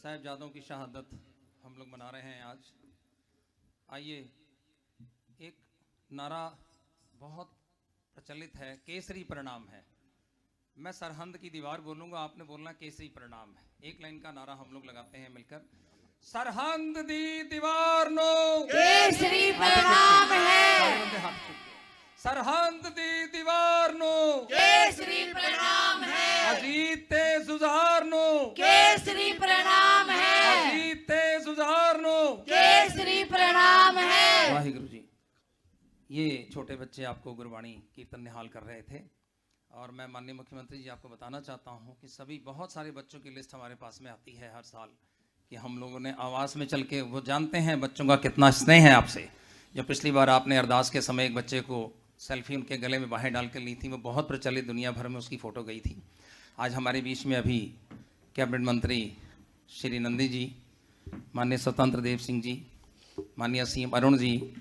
साहिबजादों की शहादत हम लोग मना रहे हैं आज। आइए, एक नारा बहुत प्रचलित है, केसरी परिणाम है। मैं सरहंद की दीवार बोलूंगा, आपने बोलना केसरी परिणाम है। एक लाइन का नारा हम लोग लगाते हैं मिलकर, सरहंद दी दीवार नो केसरी परिणाम है। सरहंद दी दीवार नो केसरी परिणाम है। अजीत ते जुझार नो केसरी परिणाम है। अजीत ते जुझार नो केसरी परिणाम है। वाहिगुरु जी, ये छोटे बच्चे आपको गुरबाणी कीर्तन निहाल कर रहे थे और मैं माननीय मुख्यमंत्री जी आपको बताना चाहता हूँ कि सभी बहुत सारे बच्चों की लिस्ट हमारे पास में आती है हर साल कि हम लोगों ने आवास में चल के, वो जानते हैं बच्चों का कितना स्नेह है आपसे। जो पिछली बार आपने अरदास के समय एक बच्चे को सेल्फी उनके गले में बाहें डाल कर ली थी, वो बहुत प्रचलित, दुनिया भर में उसकी फ़ोटो गई थी। आज हमारे बीच में अभी कैबिनेट मंत्री श्री नंदी जी, माननीय स्वतंत्र देव सिंह जी, माननीय सीएम अरुण जी,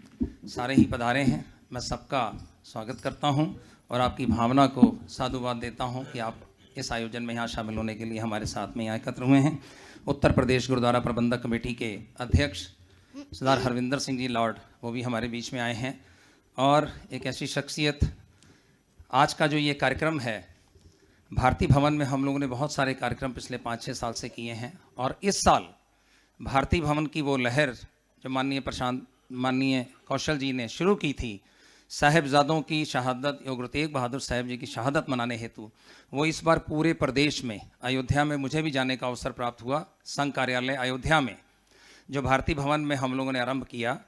सारे ही पधारे हैं। मैं सबका स्वागत करता हूं और आपकी भावना को साधुवाद देता हूं कि आप इस आयोजन में यहाँ शामिल होने के लिए हमारे साथ में यहाँ एकत्र हुए हैं। उत्तर प्रदेश गुरुद्वारा प्रबंधक कमेटी के अध्यक्ष सरदार हरविंदर सिंह जी लॉर्ड, वो भी हमारे बीच में आए हैं। और एक ऐसी शख्सियत, आज का जो ये कार्यक्रम है, भारती भवन में हम लोगों ने बहुत सारे कार्यक्रम पिछले 5-6 साल से किए हैं और इस साल भारती भवन की वो लहर जो माननीय कौशल जी ने शुरू की थी, साहिबजादों की शहादत, गुरु तेग बहादुर साहब जी की शहादत मनाने हेतु, वो इस बार पूरे प्रदेश में, अयोध्या में मुझे भी जाने का अवसर प्राप्त हुआ। संघ कार्यालय अयोध्या में जो भारती भवन में हम लोगों ने आरंभ किया,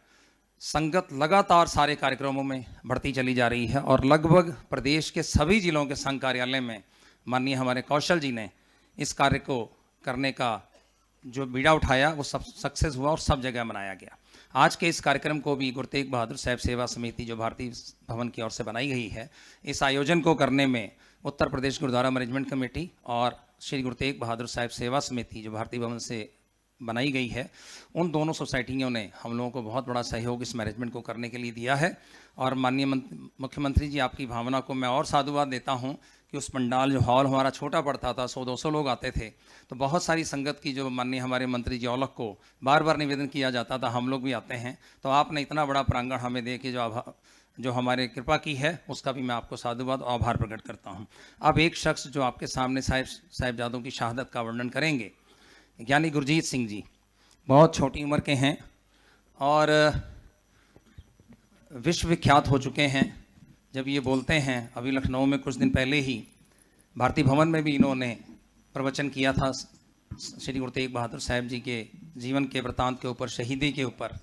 संगत लगातार सारे कार्यक्रमों में बढ़ती चली जा रही है और लगभग प्रदेश के सभी जिलों के संघ कार्यालय में माननीय हमारे कौशल जी ने इस कार्य को करने का जो बीड़ा उठाया, वो सब सक्सेस हुआ और सब जगह मनाया गया। आज के इस कार्यक्रम को भी गुरु तेग बहादुर साहब सेवा समिति जो भारती भवन की ओर से बनाई गई है, इस आयोजन को करने में उत्तर प्रदेश गुरुद्वारा मैनेजमेंट कमेटी और श्री गुरु तेग बहादुर साहब सेवा समिति जो भारती भवन से बनाई गई है, उन दोनों सोसाइटियों ने हम लोगों को बहुत बड़ा सहयोग इस मैनेजमेंट को करने के लिए दिया है। और माननीय मुख्यमंत्री जी, आपकी भावना को मैं और साधुवाद देता हूं कि उस पंडाल, जो हॉल हमारा छोटा पड़ता था, 100-200 लोग आते थे, तो बहुत सारी संगत की जो माननीय हमारे मंत्री जी औलख को बार बार निवेदन किया जाता था, हम लोग भी आते हैं, तो आपने इतना बड़ा प्रांगण हमें दे के जो जो हमारे कृपा की है, उसका भी मैं आपको साधुवाद और आभार प्रकट करता हूँ। अब एक शख्स जो आपके सामने साहिबजादों की शहादत का वर्णन करेंगे, ज्ञानी गुरजीत सिंह जी, बहुत छोटी उम्र के हैं और विश्वविख्यात हो चुके हैं। जब ये बोलते हैं, अभी लखनऊ में कुछ दिन पहले ही भारतीय भवन में भी इन्होंने प्रवचन किया था श्री गुरु तेग बहादुर साहब जी के जीवन के वृतांत के ऊपर, शहीदी के ऊपर।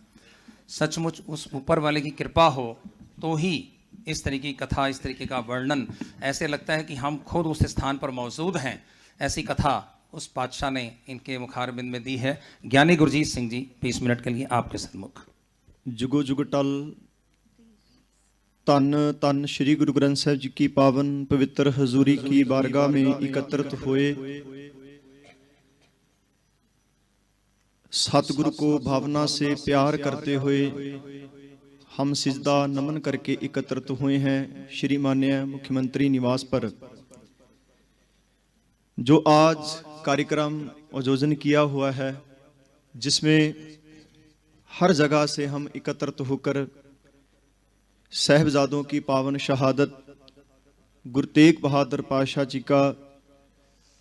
सचमुच उस ऊपर वाले की कृपा हो तो ही इस तरीके की कथा, इस तरीके का वर्णन, ऐसे लगता है कि हम खुद उस स्थान पर मौजूद हैं। ऐसी कथा उस बादशाह ने इनके मुखारबिंद में दी है। ज्ञानी गुरजीत सिंह जी 20 मिनट के लिए आपके सन्मुख। जुगो जुग टल तन तन श्री गुरु ग्रंथ साहिब जी की पावन पवित्र हजूरी की बारगाह में एकत्रित हुए सतगुरु को भावना से प्यार करते हुए हम सिजदा नमन करके एकत्रित हुए हैं श्री माननीय मुख्यमंत्री निवास पर। जो आज कार्यक्रम आयोजन किया हुआ है, जिसमें हर जगह से हम एकत्रित होकर साहिबजादों की पावन शहादत गुरु तेग बहादुर पातशाह जी का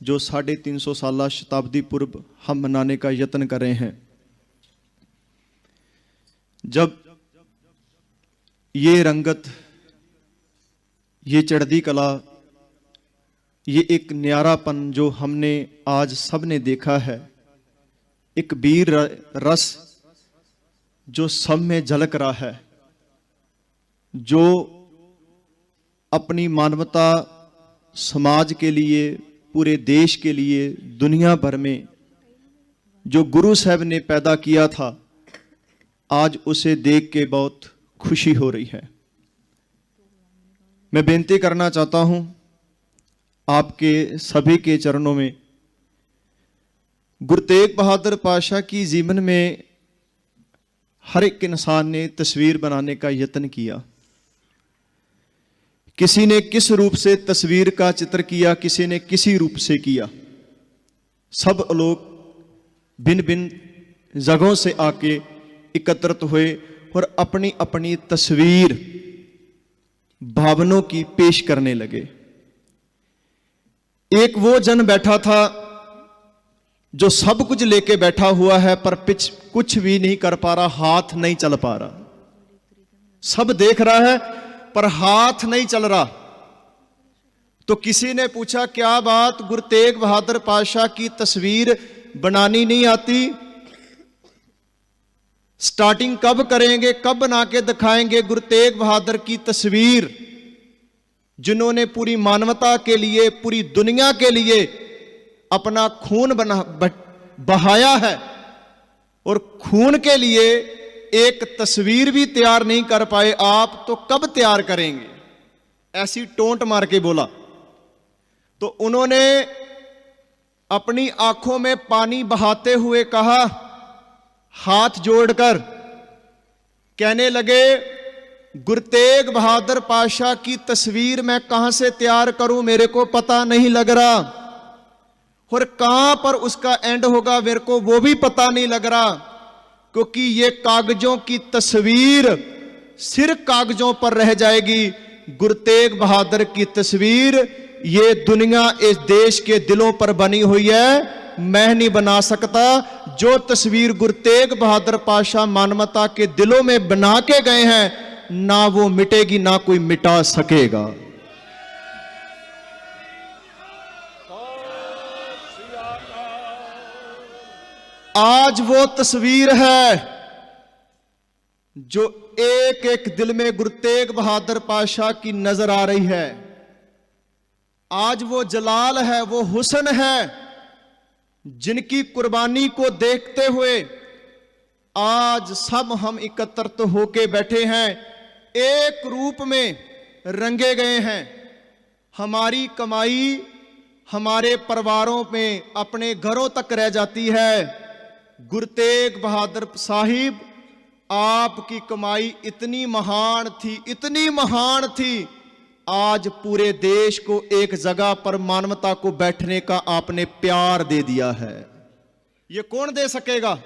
जो 350 साला शताब्दी पूर्व हम मनाने का यत्न कर रहे हैं। जब ये रंगत, ये चढ़ती कला, ये एक न्यारापन जो हमने आज सबने देखा है, एक वीर रस जो सब में झलक रहा है, जो अपनी मानवता समाज के लिए, पूरे देश के लिए, दुनिया भर में जो गुरु साहब ने पैदा किया था, आज उसे देख के बहुत खुशी हो रही है। मैं बेनती करना चाहता हूं आपके सभी के चरणों में, गुरु तेग बहादुर पातशाह की जीवन में हर एक इंसान ने तस्वीर बनाने का यत्न किया। किसी ने किस रूप से तस्वीर का चित्र किया, किसी ने किसी रूप से किया। सब लोग भिन्न भिन्न जगहों से आके एकत्रित हुए और अपनी अपनी तस्वीर भावनों की पेश करने लगे। एक वो जन बैठा था जो सब कुछ लेके बैठा हुआ है, पर कुछ भी नहीं कर पा रहा, हाथ नहीं चल पा रहा। सब देख रहा है पर हाथ नहीं चल रहा। तो किसी ने पूछा, क्या बात, गुरु तेग बहादुर पातशाह की तस्वीर बनानी नहीं आती? स्टार्टिंग कब करेंगे, कब बना के दिखाएंगे गुरु तेग बहादुर की तस्वीर, जिन्होंने पूरी मानवता के लिए, पूरी दुनिया के लिए अपना खून बहाया है, और खून के लिए एक तस्वीर भी तैयार नहीं कर पाए आप, तो कब तैयार करेंगे? ऐसी टोंट मार के बोला। तो उन्होंने अपनी आंखों में पानी बहाते हुए कहा, हाथ जोड़कर कहने लगे, गुरु तेग बहादुर पातशाह की तस्वीर मैं कहां से तैयार करूं, मेरे को पता नहीं लग रहा, और कहां पर उसका एंड होगा मेरे को वो भी पता नहीं लग रहा, क्योंकि ये कागजों की तस्वीर सिर्फ कागजों पर रह जाएगी। गुरु तेग बहादुर की तस्वीर ये दुनिया, इस देश के दिलों पर बनी हुई है, मैं नहीं बना सकता। जो तस्वीर गुरु तेग बहादुर पातशाह मानवता के दिलों में बना के गए हैं, ना वो मिटेगी, ना कोई मिटा सकेगा। आज वो तस्वीर है जो एक एक दिल में गुरु तेग बहादुर पातशाह की नजर आ रही है। आज वो जलाल है, वो हुस्न है, जिनकी कुर्बानी को देखते हुए आज सब हम एकत्रित होके बैठे हैं, एक रूप में रंगे गए हैं। हमारी कमाई हमारे परिवारों में, अपने घरों तक रह जाती है। गुरु तेग बहादुर साहिब, आपकी कमाई इतनी महान थी, इतनी महान थी, आज पूरे देश को एक जगह पर मानवता को बैठने का आपने प्यार दे दिया है। ये कौन दे सकेगा?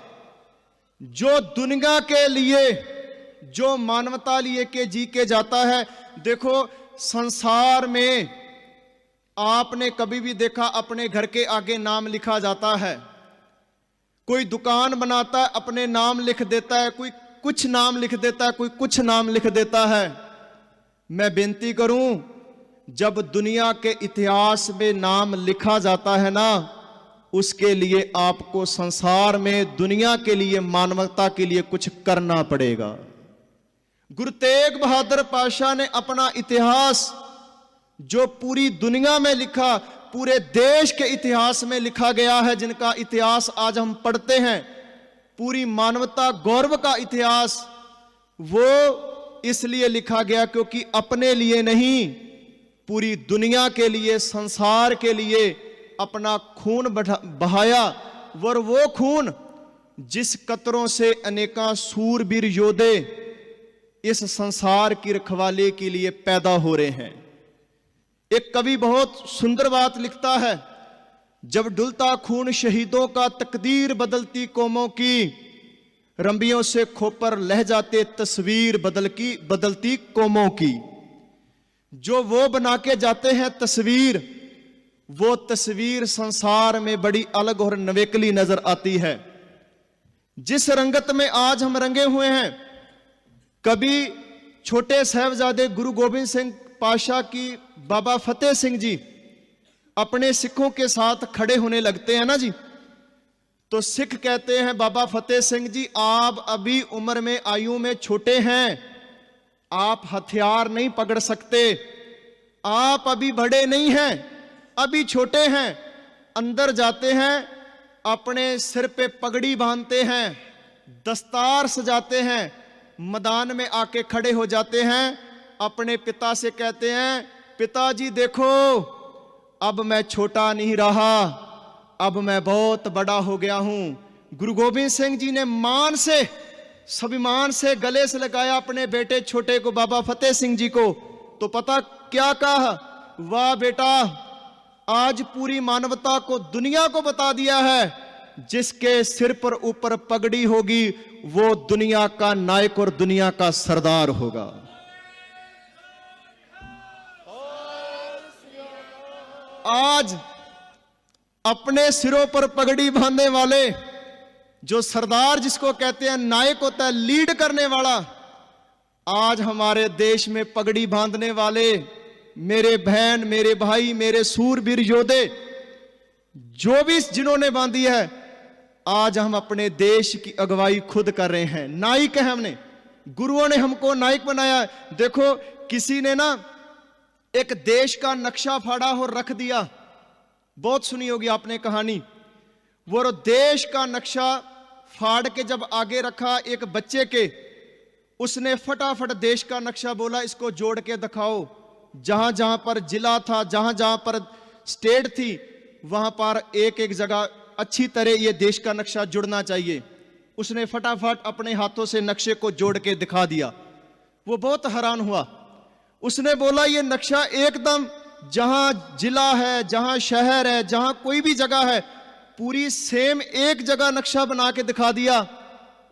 जो दुनिया के लिए, जो मानवता लिए के जी के जाता है। देखो संसार में आपने कभी भी देखा अपने घर के आगे नाम लिखा जाता है, कोई दुकान बनाता है अपने नाम लिख देता है, कोई कुछ नाम लिख देता है, कोई कुछ नाम लिख देता है। मैं बेनती करूं, जब दुनिया के इतिहास में नाम लिखा जाता है ना, उसके लिए आपको संसार में दुनिया के लिए मानवता के लिए कुछ करना पड़ेगा। गुरु तेग बहादुर पातशाह ने अपना इतिहास जो पूरी दुनिया में लिखा, पूरे देश के इतिहास में लिखा गया है, जिनका इतिहास आज हम पढ़ते हैं, पूरी मानवता गौरव का इतिहास, वो इसलिए लिखा गया क्योंकि अपने लिए नहीं, पूरी दुनिया के लिए, संसार के लिए अपना खून बहाया। और वो खून जिस कतरों से अनेका सूरवीर योद्धे इस संसार की रखवाली के लिए पैदा हो रहे हैं। एक कवि बहुत सुंदर बात लिखता है, जब डुलता खून शहीदों का तकदीर बदलती कौमों की, रंबियों से खोपर लह जाते तस्वीर बदलती कौमों की। जो वो बना के जाते हैं तस्वीर, वो तस्वीर संसार में बड़ी अलग और नवेकली नजर आती है। जिस रंगत में आज हम रंगे हुए हैं, कभी छोटे साहिबजादे गुरु गोबिंद सिंह पातशाह की बाबा फतेह सिंह जी अपने सिखों के साथ खड़े होने लगते हैं ना जी, तो सिख कहते हैं बाबा फतेह सिंह जी, आप अभी उम्र में, आयु में छोटे हैं, आप हथियार नहीं पकड़ सकते, आप अभी बड़े नहीं हैं, अभी छोटे हैं। अंदर जाते हैं, अपने सिर पे पगड़ी बांधते हैं, दस्तार सजाते हैं, मैदान में आके खड़े हो जाते हैं, अपने पिता से कहते हैं, पिताजी देखो अब मैं छोटा नहीं रहा, अब मैं बहुत बड़ा हो गया हूं। गुरु गोबिंद सिंह जी ने मान से, स्वाभिमान से गले से लगाया अपने बेटे छोटे को, बाबा फतेह सिंह जी को, तो पता क्या कहा, वाह बेटा, आज पूरी मानवता को, दुनिया को बता दिया है, जिसके सिर पर ऊपर पगड़ी होगी वो दुनिया का नायक और दुनिया का सरदार होगा। आज अपने सिरों पर पगड़ी बांधने वाले, जो सरदार जिसको कहते हैं, नायक होता है, लीड करने वाला, आज हमारे देश में पगड़ी बांधने वाले मेरे बहन, मेरे भाई, मेरे सूरवीर योद्धे, जो भी जिन्होंने बांधी है, आज हम अपने देश की अगुवाई खुद कर रहे हैं। नायक है हमने, गुरुओं ने हमको नायक बनाया। देखो किसी ने ना एक देश का नक्शा फाड़ा और रख दिया, बहुत सुनी होगी आपने कहानी। वो देश का नक्शा फाड़ के जब आगे रखा एक बच्चे के, उसने फटाफट देश का नक्शा बोला, इसको जोड़ के दिखाओ। जहां जहां पर जिला था, जहां जहां पर स्टेट थी, वहां पर एक एक जगह अच्छी तरह ये देश का नक्शा जुड़ना चाहिए। उसने फटाफट अपने हाथों से नक्शे को जोड़ के दिखा दिया। वो बहुत हैरान हुआ। उसने बोला ये नक्शा एकदम, जहां जिला है, जहां शहर है, जहां कोई भी जगह है, पूरी सेम एक जगह नक्शा बना के दिखा दिया।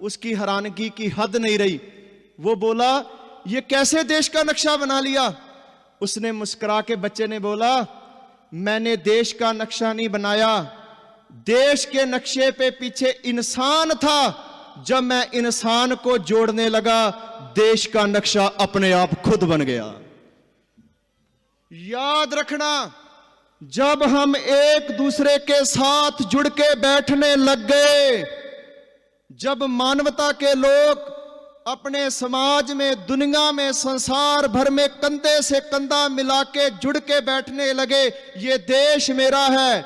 उसकी हैरानगी की हद नहीं रही। वो बोला ये कैसे देश का नक्शा बना लिया? उसने मुस्कुरा के, बच्चे ने बोला, मैंने देश का नक्शा नहीं बनाया, देश के नक्शे पे पीछे इंसान था, जब मैं इंसान को जोड़ने लगा, देश का नक्शा अपने आप खुद बन गया। याद रखना, जब हम एक दूसरे के साथ जुड़ के बैठने लग गए, जब मानवता के लोग अपने समाज में, दुनिया में, संसार भर में कंधे से कंधा मिला के जुड़ के बैठने लगे, ये देश मेरा है,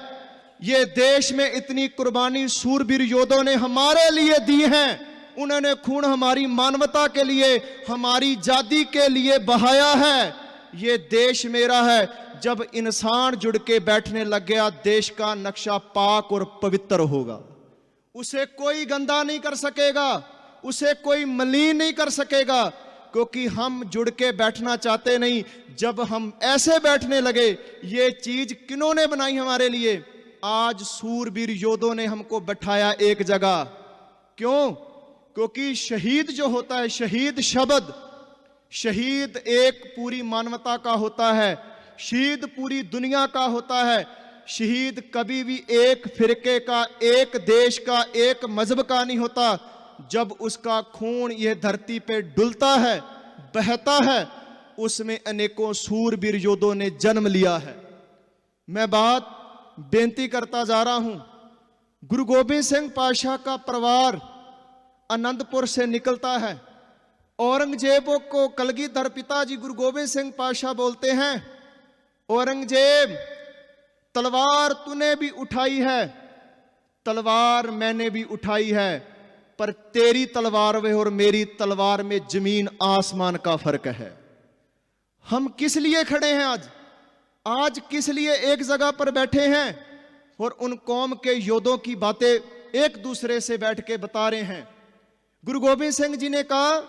ये देश में इतनी कुर्बानी सूरवीर योद्धों ने हमारे लिए दी है, उन्होंने खून हमारी मानवता के लिए, हमारी आजादी के लिए बहाया है, ये देश मेरा है। जब इंसान जुड़ के बैठने लग गया, देश का नक्शा पाक और पवित्र होगा। उसे कोई गंदा नहीं कर सकेगा, उसे कोई मलिन नहीं कर सकेगा, क्योंकि हम जुड़ के बैठना चाहते नहीं। जब हम ऐसे बैठने लगे, ये चीज किन्होंने बनाई हमारे लिए? आज सूरवीर योद्धों ने हमको बैठाया एक जगह। क्यों? क्योंकि शहीद जो होता है, शहीद शब्द, शहीद एक पूरी मानवता का होता है, शहीद पूरी दुनिया का होता है। शहीद कभी भी एक फिरके का, एक देश का, एक मजहब का नहीं होता। जब उसका खून यह धरती पे डुलता है, बहता है, उसमें अनेकों सूरवीर योद्धों ने जन्म लिया है। मैं बात बेनती करता जा रहा हूं, गुरु गोबिंद सिंह पातशाह का परिवार आनंदपुर से निकलता है। औरंगजेब को कलगीधर पिताजी गुरु गोबिंद सिंह पातशाह बोलते हैं, औरंगजेब तलवार तूने भी उठाई है, तलवार मैंने भी उठाई है, पर तेरी तलवार में और मेरी तलवार में जमीन आसमान का फर्क है। हम किस लिए खड़े हैं आज किस लिए एक जगह पर बैठे हैं और उन कौम के योद्धों की बातें एक दूसरे से बैठ के बता रहे हैं। गुरु गोबिंद सिंह जी ने कहा,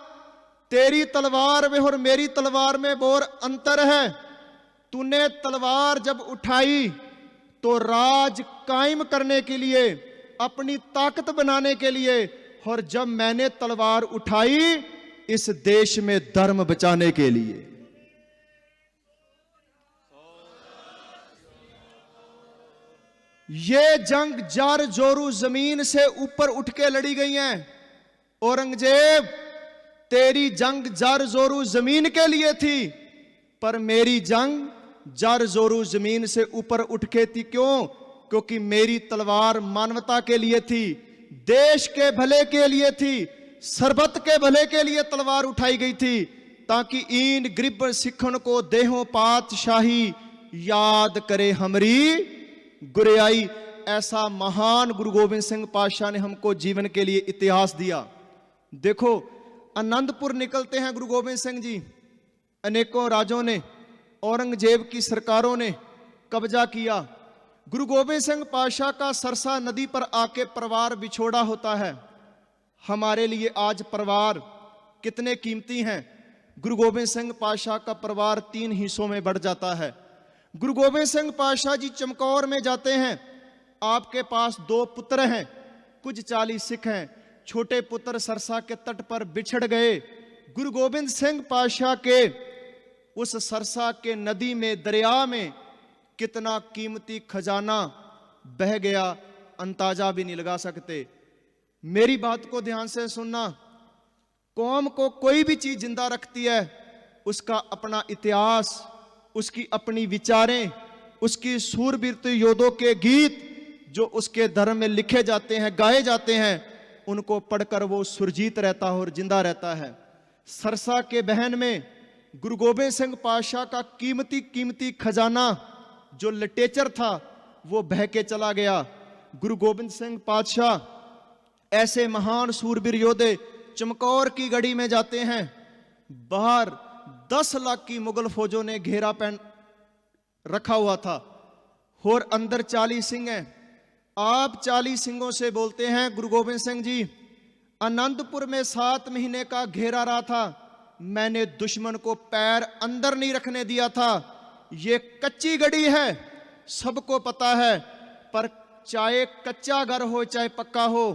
तेरी तलवार में और मेरी तलवार में बहुत अंतर है। तूने तलवार जब उठाई तो राज कायम करने के लिए, अपनी ताकत बनाने के लिए, और जब मैंने तलवार उठाई इस देश में धर्म बचाने के लिए। ये जंग जार जोरू जमीन से ऊपर उठ के लड़ी गई है। औरंगजेब, तेरी जंग जार जोरू जमीन के लिए थी, पर मेरी जंग जार जोरू जमीन से ऊपर उठ के थी। क्यों? क्योंकि मेरी तलवार मानवता के लिए थी, देश के भले के लिए थी, सरबत के भले के लिए तलवार उठाई गई थी, ताकि इन गरीब सिखन को देहों पातशाही याद करे हमरी गुरियाई। ऐसा महान गुरु गोबिंद सिंह पातशाह ने हमको जीवन के लिए इतिहास दिया। देखो, आनंदपुर निकलते हैं गुरु गोबिंद सिंह जी। अनेकों राजों ने, औरंगजेब की सरकारों ने कब्जा किया। गुरु गोबिंद सिंह पातशाह का सरसा नदी पर आके परिवार बिछोड़ा होता है। हमारे लिए आज परिवार कितने कीमती हैं। गुरु गोबिंद सिंह पातशाह का परिवार 3 हिस्सों में बढ़ जाता है। गुरु गोबिंद सिंह पातशाह जी चमकौर में जाते हैं। आपके पास 2 पुत्र हैं, कुछ 40 सिख हैं। छोटे पुत्र सरसा के तट पर बिछड़ गए। गुरु गोबिंद सिंह पातशाह के उस सरसा के नदी में, दरिया में कितना कीमती खजाना बह गया, अंदाजा भी नहीं लगा सकते। मेरी बात को ध्यान से सुनना। कौम को कोई भी चीज जिंदा रखती है, उसका अपना इतिहास, उसकी अपनी विचारें, उसकी सूरवीर योद्धों के गीत जो उसके धर्म में लिखे जाते हैं, गाए जाते हैं, उनको पढ़कर वो सुरजीत रहता है और जिंदा रहता है। सरसा के बहन में गुरु गोबिंद सिंह पातशाह का कीमती खजाना जो लिटरेचर था वो बह के चला गया। गुरु गोबिंद सिंह पातशाह ऐसे महान सूरवीर योद्धे चमकौर की गढ़ी में जाते हैं। बाहर 10 लाख की मुगल फौजों ने घेरा पहन रखा हुआ था और अंदर 40 सिंह हैं। आप 40 सिंहों से बोलते हैं, गुरु गोबिंद सिंह जी, आनंदपुर में 7 महीने का घेरा रहा था, मैंने दुश्मन को पैर अंदर नहीं रखने दिया था। ये कच्ची गढ़ी है, सबको पता है, पर चाहे कच्चा घर हो चाहे पक्का हो,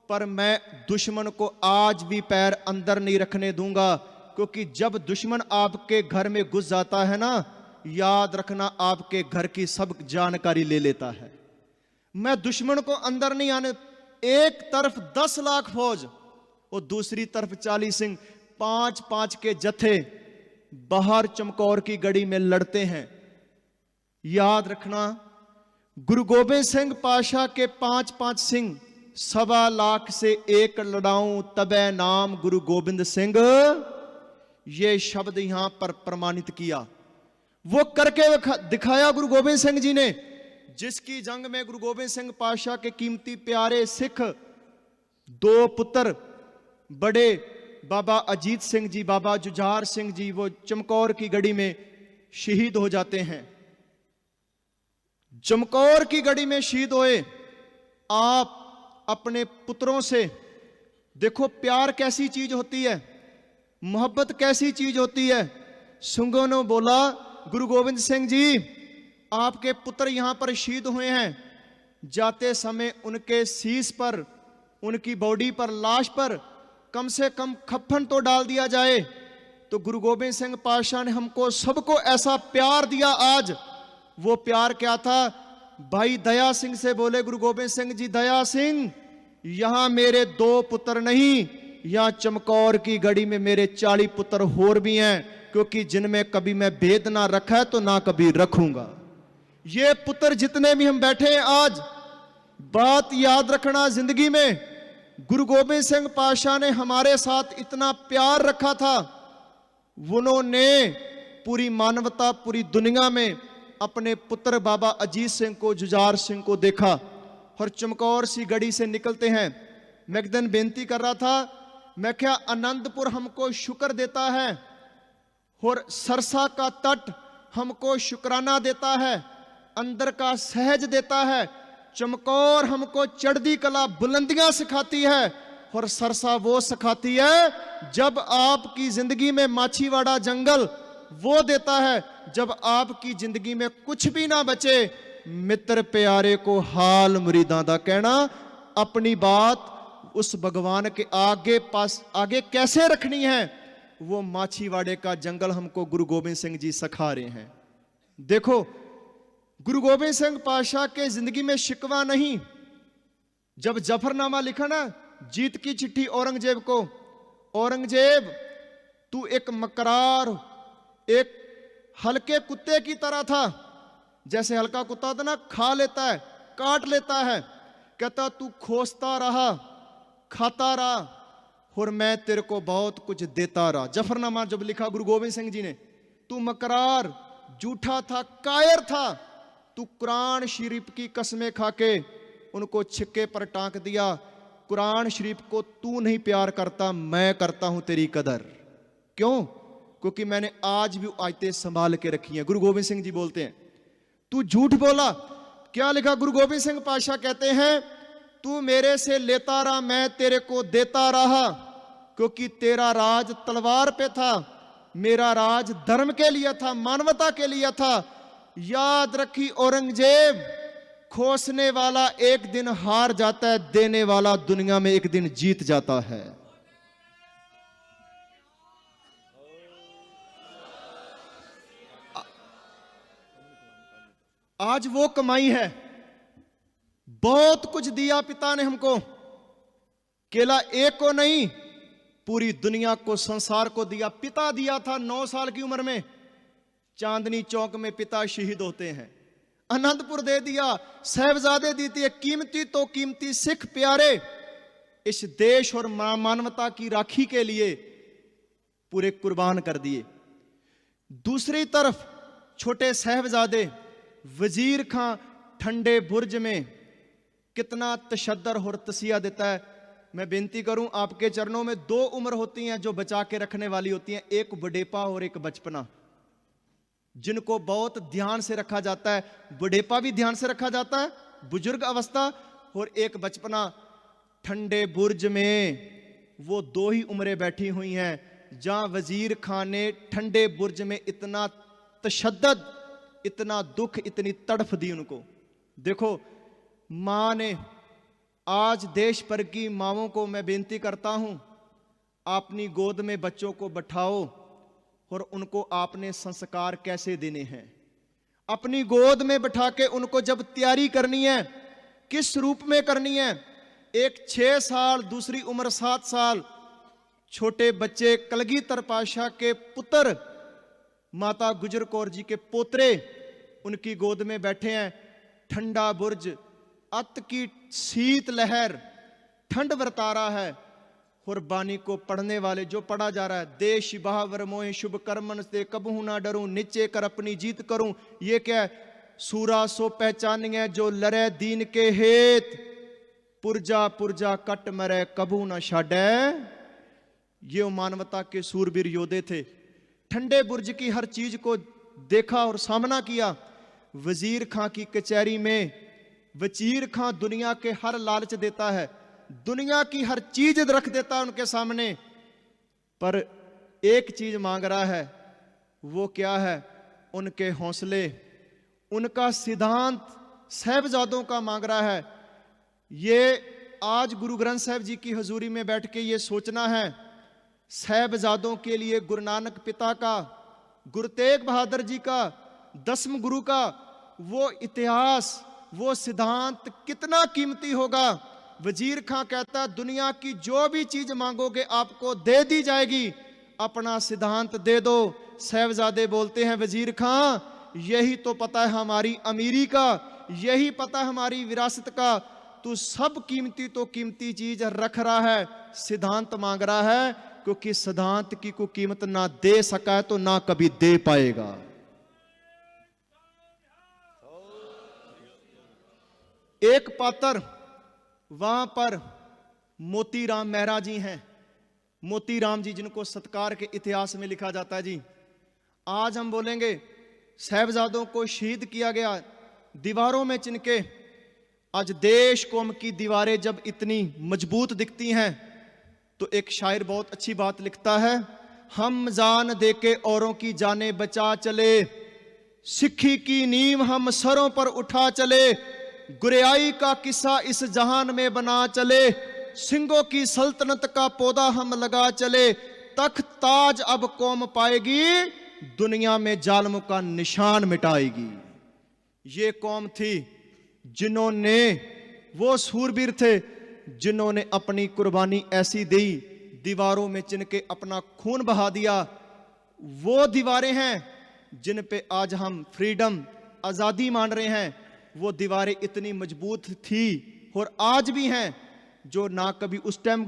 पर मैं दुश्मन को आज भी पैर अंदर नहीं रखने दूंगा। क्योंकि जब दुश्मन आपके घर में घुस जाता है ना, याद रखना आपके घर की सब जानकारी ले लेता है। मैं दुश्मन को अंदर नहीं आने। एक तरफ 10 लाख फौज और दूसरी तरफ 40 सिंह, 5-5 के जत्थे बाहर चमकौर की गढ़ी में लड़ते हैं। याद रखना, गुरु गोबिंद सिंह पातशाह के 5-5 सिंह, 1.25 लाख से एक लड़ाऊं तबे नाम गुरु गोबिंद सिंह, ये शब्द यहां पर प्रमाणित किया। वो करके दिखाया गुरु गोबिंद सिंह जी ने, जिसकी जंग में गुरु गोबिंद सिंह पातशाह के कीमती प्यारे सिख 2 पुत्र, बड़े बाबा अजीत सिंह जी, बाबा जुझार सिंह जी, वो चमकौर की गढ़ी में शहीद हो जाते हैं। चमकौर की गढ़ी में शहीद हुए। आप अपने पुत्रों से देखो, प्यार कैसी चीज होती है, मोहब्बत कैसी चीज होती है। सिंहों ने बोला, गुरु गोबिंद सिंह जी, आपके पुत्र यहां पर शहीद हुए हैं। जाते समय उनके शीश पर, उनकी बॉडी पर, लाश पर कम से कम कफन तो डाल दिया जाए। तो गुरु गोबिंद सिंह पातशाह ने हमको सबको ऐसा प्यार दिया आज। वो प्यार क्या था? भाई दया सिंह से बोले गुरु गोबिंद सिंह जी, दया सिंह यहां मेरे 2 पुत्र नहीं, यहां चमकौर की गढ़ी में मेरे 40 पुत्र और भी हैं, क्योंकि जिनमें कभी मैं भेद ना रखा है तो ना कभी रखूंगा। ये पुत्र जितने भी हम बैठे हैं आज, बात याद रखना, जिंदगी में गुरु गोबिंद सिंह पातशाह ने हमारे साथ इतना प्यार रखा था। उन्होंने पूरी मानवता, पूरी दुनिया में अपने पुत्र बाबा अजीत सिंह को, जुझार सिंह को देखा। और चमकौर सी गढ़ी से निकलते हैं। मैं एक दिन बेनती कर रहा था, मैं क्या आनंदपुर हमको शुक्र देता है और सरसा का तट हमको शुक्राना देता है, अंदर का सहज देता है। चमकौर हमको चढ़ती कला बुलंदियां सिखाती है और सरसा वो सिखाती है जब आपकी जिंदगी में माछीवाड़ा जंगल वो देता है, जब आपकी जिंदगी में कुछ भी ना बचे, मित्र प्यारे को हाल मुरीदां दा कहना। अपनी बात उस भगवान के आगे कैसे रखनी है, वो माछीवाड़े का जंगल हमको गुरु गोबिंद सिंह जी सिखा रहे हैं। देखो, गुरु गोबिंद सिंह पातशाह के जिंदगी में शिकवा नहीं। जब जफरनामा लिखा ना, जीत की चिट्ठी औरंगजेब को, औरंगजेब तू एक मकरार, एक हल्के कुत्ते की तरह था। जैसे हल्का कुत्ता होता ना, खा लेता है, काट लेता है। कहता तू खोसता रहा, खाता रहा और मैं तेरे को बहुत कुछ देता रहा। जफरनामा जब लिखा गुरु गोबिंद सिंह जी ने, तू मकरार, झूठा था, कायर था, तू कुरान शरीफ की कसमें खाके उनको छिक्के पर टांक दिया। कुरान शरीफ को तू नहीं प्यार करता, मैं करता हूं तेरी कदर। क्यों? क्योंकि मैंने आज भी आयतें संभाल के रखी हैं। गुरु गोबिंद सिंह जी बोलते हैं, तू झूठ बोला। क्या लिखा? गुरु गोबिंद सिंह पातशाह कहते हैं, तू मेरे से लेता रहा, मैं तेरे को देता रहा, क्योंकि तेरा राज तलवार पे था, मेरा राज धर्म के लिए था, मानवता के लिए था। याद रखी औरंगजेब, खोसने वाला एक दिन हार जाता है, देने वाला दुनिया में एक दिन जीत जाता है। आज वो कमाई है। बहुत कुछ दिया पिता ने हमको, केवल एक को नहीं, पूरी दुनिया को, संसार को दिया। पिता दिया था 9 साल की उम्र में, चांदनी चौक में पिता शहीद होते हैं। आनंदपुर दे दिया, साहिबजादे दी थी, कीमती तो कीमती सिख प्यारे इस देश और मानवता की राखी के लिए पूरे कुर्बान कर दिए। दूसरी तरफ छोटे साहिबजादे वजीर खां ठंडे बुर्ज में कितना तशद्दुद और तसिया देता है। मैं बेनती करूं आपके चरणों में, 2 उम्र होती हैं जो बचा के रखने वाली होती हैं, एक बुढ़ेपा और एक बचपना, जिनको बहुत ध्यान से रखा जाता है। बुढ़ेपा भी ध्यान से रखा जाता है, बुजुर्ग अवस्था, और एक बचपना। ठंडे बुर्ज में वो 2 ही उम्रें बैठी हुई हैं जहां वजीर खान ने ठंडे बुर्ज में इतना तशद्दुद, इतना दुख, इतनी तड़फ दी उनको। देखो, मां ने, आज देश भर की मांओं को मैं बेनती करता हूं, अपनी गोद में बच्चों को बैठाओ और उनको आपने संस्कार कैसे देने हैं। अपनी गोद में बैठा के उनको जब तैयारी करनी है, किस रूप में करनी है। एक 6 साल, दूसरी उम्र 7 साल, छोटे बच्चे कलगीधर पातशाह के पुत्र, माता गुजर कौर जी के पोतरे उनकी गोद में बैठे हैं। ठंडा बुर्ज, अत की शीत लहर, ठंड बरता रहा है, और बानी को पढ़ने वाले जो पढ़ा जा रहा है, देश बहावर मोहे शुभ कर्मन से कबहू ना डरूं, नीचे कर अपनी जीत करूं। ये क्या है? सूरा सो पहचानिए जो लरे दीन के हेत, पुरजा पुरजा कट मरे कबू ना छाड़े। ये मानवता के सूरबीर योद्धे थे। ठंडे बुर्ज की हर चीज को देखा और सामना किया। वजीर खां की कचहरी में वजीर खां दुनिया के हर लालच देता है, दुनिया की हर चीज रख देता है उनके सामने, पर एक चीज मांग रहा है। वो क्या है? उनके हौसले, उनका सिद्धांत साहिबजादों का मांग रहा है। ये आज गुरु ग्रंथ साहिब जी की हजूरी में बैठ के ये सोचना है, साहिबजादों के लिए गुरु नानक पिता का, गुरु तेग बहादुर जी का, 10वें गुरु का वो इतिहास, वो सिद्धांत कितना कीमती होगा। वजीर खां कहता है दुनिया की जो भी चीज मांगोगे आपको दे दी जाएगी, अपना सिद्धांत दे दो। साहिबजादे बोलते हैं वजीर खां यही तो पता है हमारी अमीरी का, यही पता है हमारी विरासत का, तू सब कीमती तो कीमती चीज रख रहा है, सिद्धांत मांग रहा है, क्योंकि सिद्धांत की कोई कीमत ना दे सका है तो ना कभी दे पाएगा। एक पात्र वहां पर मोतीराम मेहरा जी हैं, मोतीराम जी जिनको सत्कार के इतिहास में लिखा जाता है जी। आज हम बोलेंगे साहिबजादों को शहीद किया गया, दीवारों में चिनके। आज देश कौम की दीवारें जब इतनी मजबूत दिखती हैं तो एक शायर बहुत अच्छी बात लिखता है, हम जान देके औरों की जाने बचा चले, सिक्खी की नींव हम सरों पर उठा चले, गुरियाई का किस्सा इस जहान में बना चले, सिंगों की सल्तनत का पौधा हम लगा चले, तख्त ताज अब कौम पाएगी, दुनिया में जालिमों का निशान मिटाएगी। ये कौम थी जिन्होंने, वो सूरवीर थे जिन्होंने अपनी कुर्बानी ऐसी दी, दीवारों में चिन के अपना खून बहा दिया। वो दीवारें हैं जिन पे आज हम फ्रीडम, आजादी मान रहे हैं। वो दीवारें इतनी मजबूत थी और आज भी हैं, जो ना कभी उस टाइम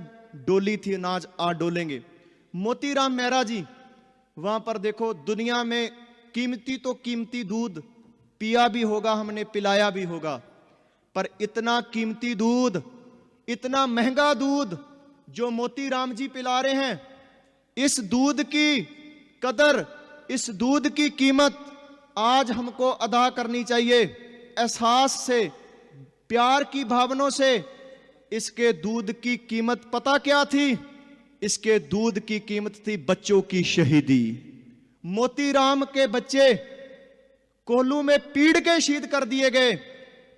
डोली थी ना आज डोलेंगे। मोतीराम मेहरा जी वहां पर देखो, दुनिया में कीमती तो कीमती दूध पिया भी होगा, हमने पिलाया भी होगा, पर इतना कीमती दूध, इतना महंगा दूध जो मोतीराम जी पिला रहे हैं, इस दूध की कदर, इस दूध की कीमत आज हमको अदा करनी चाहिए, एहसास से, प्यार की भावनाओं से। इसके दूध की कीमत पता क्या थी? इसके दूध की कीमत थी बच्चों की शहीदी। मोतीराम के बच्चे कोल्लू में पीड़ के शहीद कर दिए गए।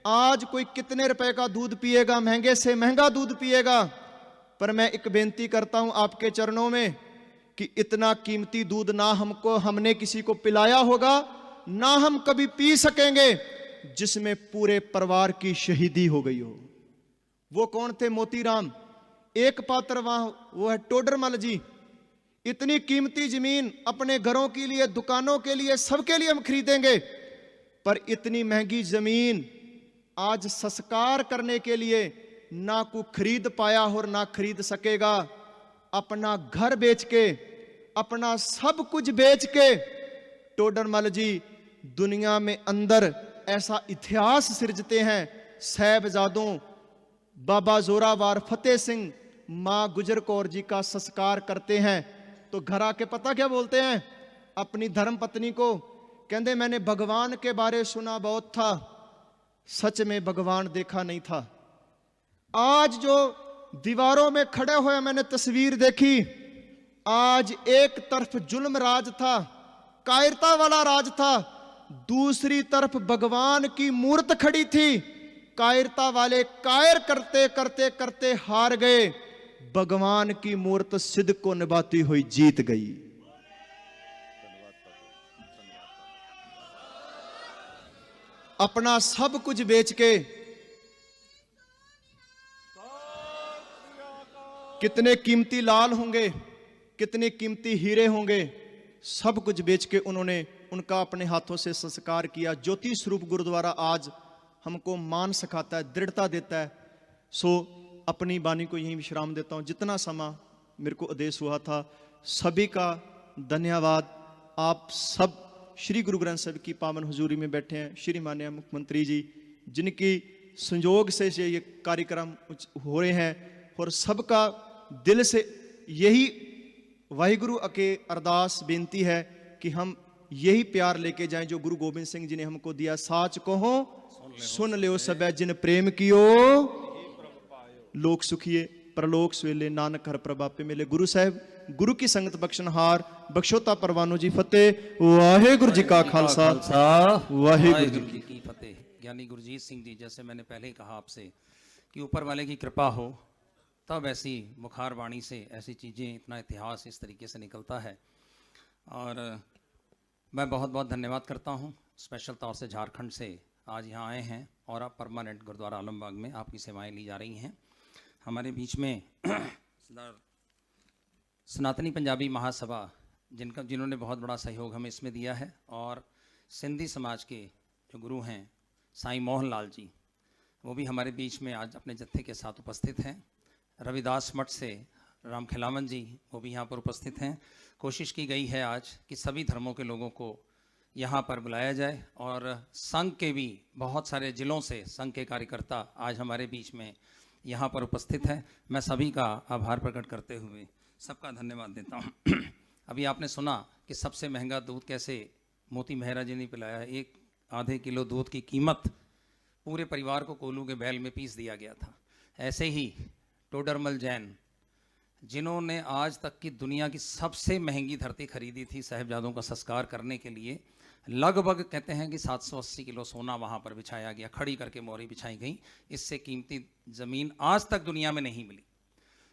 आज कोई कितने रुपए का दूध पिएगा, महंगे से महंगा दूध पिएगा। पर मैं एक बेनती करता हूं आपके चरणों में कि इतना कीमती दूध ना हमने किसी को पिलाया होगा, ना हम कभी पी सकेंगे, जिसमें पूरे परिवार की शहीदी हो गई हो। वो कौन थे? मोतीराम। एक पात्र वहां वो है टोडरमल जी। इतनी कीमती जमीन अपने घरों के लिए, दुकानों के लिए, सबके लिए हम खरीदेंगे, पर इतनी महंगी जमीन आज संस्कार करने के लिए ना को खरीद पाया और ना खरीद सकेगा। अपना घर बेच के, अपना सब कुछ बेच के टोडरमल जी दुनिया में अंदर ऐसा इतिहास सृजते हैं। साहिबजादों बाबा जोरावर, फतेह सिंह, मां गुजर कौर जी का संस्कार करते हैं तो घर आके पता क्या बोलते हैं अपनी धर्म पत्नी को? कहते मैंने भगवान के बारे सुना बहुत था, सच में भगवान देखा नहीं था। आज जो दीवारों में खड़े हुए मैंने तस्वीर देखी, आज एक तरफ जुल्म राज था, कायरता वाला राज था, दूसरी तरफ भगवान की मूर्त खड़ी थी। कायरता वाले कायर करते करते करते हार गए, भगवान की मूर्त सिद्ध को निभाती हुई जीत गई। अपना सब कुछ बेच के, कितने कीमती लाल होंगे, कितने कीमती हीरे होंगे, सब कुछ बेच के उन्होंने उनका अपने हाथों से संस्कार किया। ज्योति स्वरूप गुरुद्वारा आज हमको मान सिखाता है, दृढ़ता देता है। सो अपनी वाणी को यहीं विश्राम देता हूं। जितना समा मेरे को आदेश हुआ था, सभी का धन्यवाद। आप सब श्री गुरु ग्रंथ साहिब की पावन हुजूरी में बैठे हैं। श्री माननीय मुख्यमंत्री जी जिनकी संयोग से ये कार्यक्रम हो रहे हैं, और सबका दिल से यही वाहिगुरु के अरदास बेनती है कि हम यही प्यार लेके जाएं जो गुरु गोबिंद सिंह जी ने हमको दिया। साच कहो सुन लियो सबे जिन प्रेम कियो, लोक सुखिए परलोक सुहेले, नानक हर प्रभापे मिले। गुरु साहिब गुरु की संगत बख्शनहार बख्शोता परवानो जी फतेह। वाहेगुरु जी का खालसा, वाहेगुरु जी की फतेह। ज्ञानी गुरजीत सिंह जी, जैसे मैंने पहले ही कहा आपसे कि ऊपर वाले की कृपा हो, तब ऐसी मुखार वाणी से ऐसी चीज़ें, इतना इतिहास इस तरीके से निकलता है। और मैं बहुत बहुत धन्यवाद करता हूँ, स्पेशल तौर से झारखंड से आज यहाँ आए हैं और अब परमानेंट गुरुद्वारा आलमबाग में आपकी सेवाएं ली जा रही हैं। हमारे बीच में सनातनी पंजाबी महासभा जिन्होंने बहुत बड़ा सहयोग हमें इसमें दिया है, और सिंधी समाज के जो गुरु हैं साईं मोहन लाल जी, वो भी हमारे बीच में आज अपने जत्थे के साथ उपस्थित हैं। रविदास मठ से राम खिलावन जी, वो भी यहाँ पर उपस्थित हैं। कोशिश की गई है आज कि सभी धर्मों के लोगों को यहाँ पर बुलाया जाए, और संघ के भी बहुत सारे ज़िलों से संघ के कार्यकर्ता आज हमारे बीच में यहाँ पर उपस्थित हैं। मैं सभी का आभार प्रकट करते हुए सबका धन्यवाद देता हूँ। अभी आपने सुना कि सबसे महंगा दूध कैसे मोती मेहरा जी ने पिलाया। एक आधे किलो दूध की कीमत पूरे परिवार को कोल्हू के बैल में पीस दिया गया था। ऐसे ही टोडरमल जैन, जिन्होंने आज तक की दुनिया की सबसे महंगी धरती खरीदी थी साहिबजादों का संस्कार करने के लिए, लगभग कहते हैं कि 780 किलो सोना वहाँ पर बिछाया गया, खड़ी करके मोहरी बिछाई गई। इससे कीमती ज़मीन आज तक दुनिया में नहीं मिली।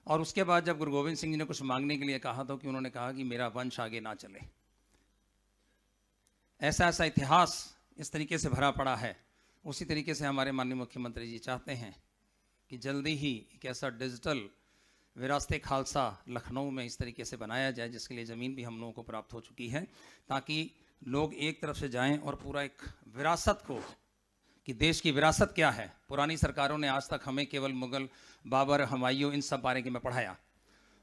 और उसके बाद जब गुरु गोविंद सिंह जी ने कुछ मांगने के लिए कहा तो कि उन्होंने कहा कि मेरा वंश आगे ना चले। ऐसा ऐसा इतिहास इस तरीके से भरा पड़ा है। उसी तरीके से हमारे माननीय मुख्यमंत्री जी चाहते हैं कि जल्दी ही एक ऐसा डिजिटल विरासत खालसा लखनऊ में इस तरीके से बनाया जाए, जिसके लिए ज़मीन भी हम लोगों को प्राप्त हो चुकी है, ताकि लोग एक तरफ से जाएं और पूरा एक विरासत को, कि देश की विरासत क्या है। पुरानी सरकारों ने आज तक हमें केवल मुग़ल, बाबर, हुमायूं, इन सब बारे में पढ़ाया,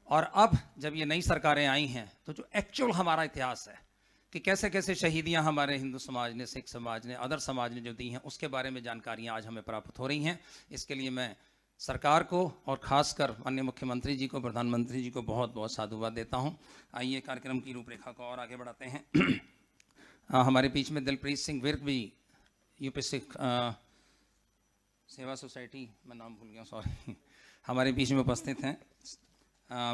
और अब जब ये नई सरकारें आई हैं तो जो एक्चुअल हमारा इतिहास है कि कैसे कैसे शहीदियां हमारे हिंदू समाज ने, सिख समाज ने, अदर समाज ने जो दी हैं, उसके बारे में जानकारियां आज हमें प्राप्त हो रही हैं। इसके लिए मैं सरकार को और ख़ासकर माननीय मुख्यमंत्री जी को, प्रधानमंत्री जी को बहुत बहुत साधुवाद देता हूं। आइए कार्यक्रम की रूपरेखा को और आगे बढ़ाते हैं। हमारे बीच में दिलप्रीत सिंह विर्क भी यूपी सिख सेवा सोसाइटी, मैं नाम भूल गया, सॉरी, हमारे बीच में उपस्थित हैं।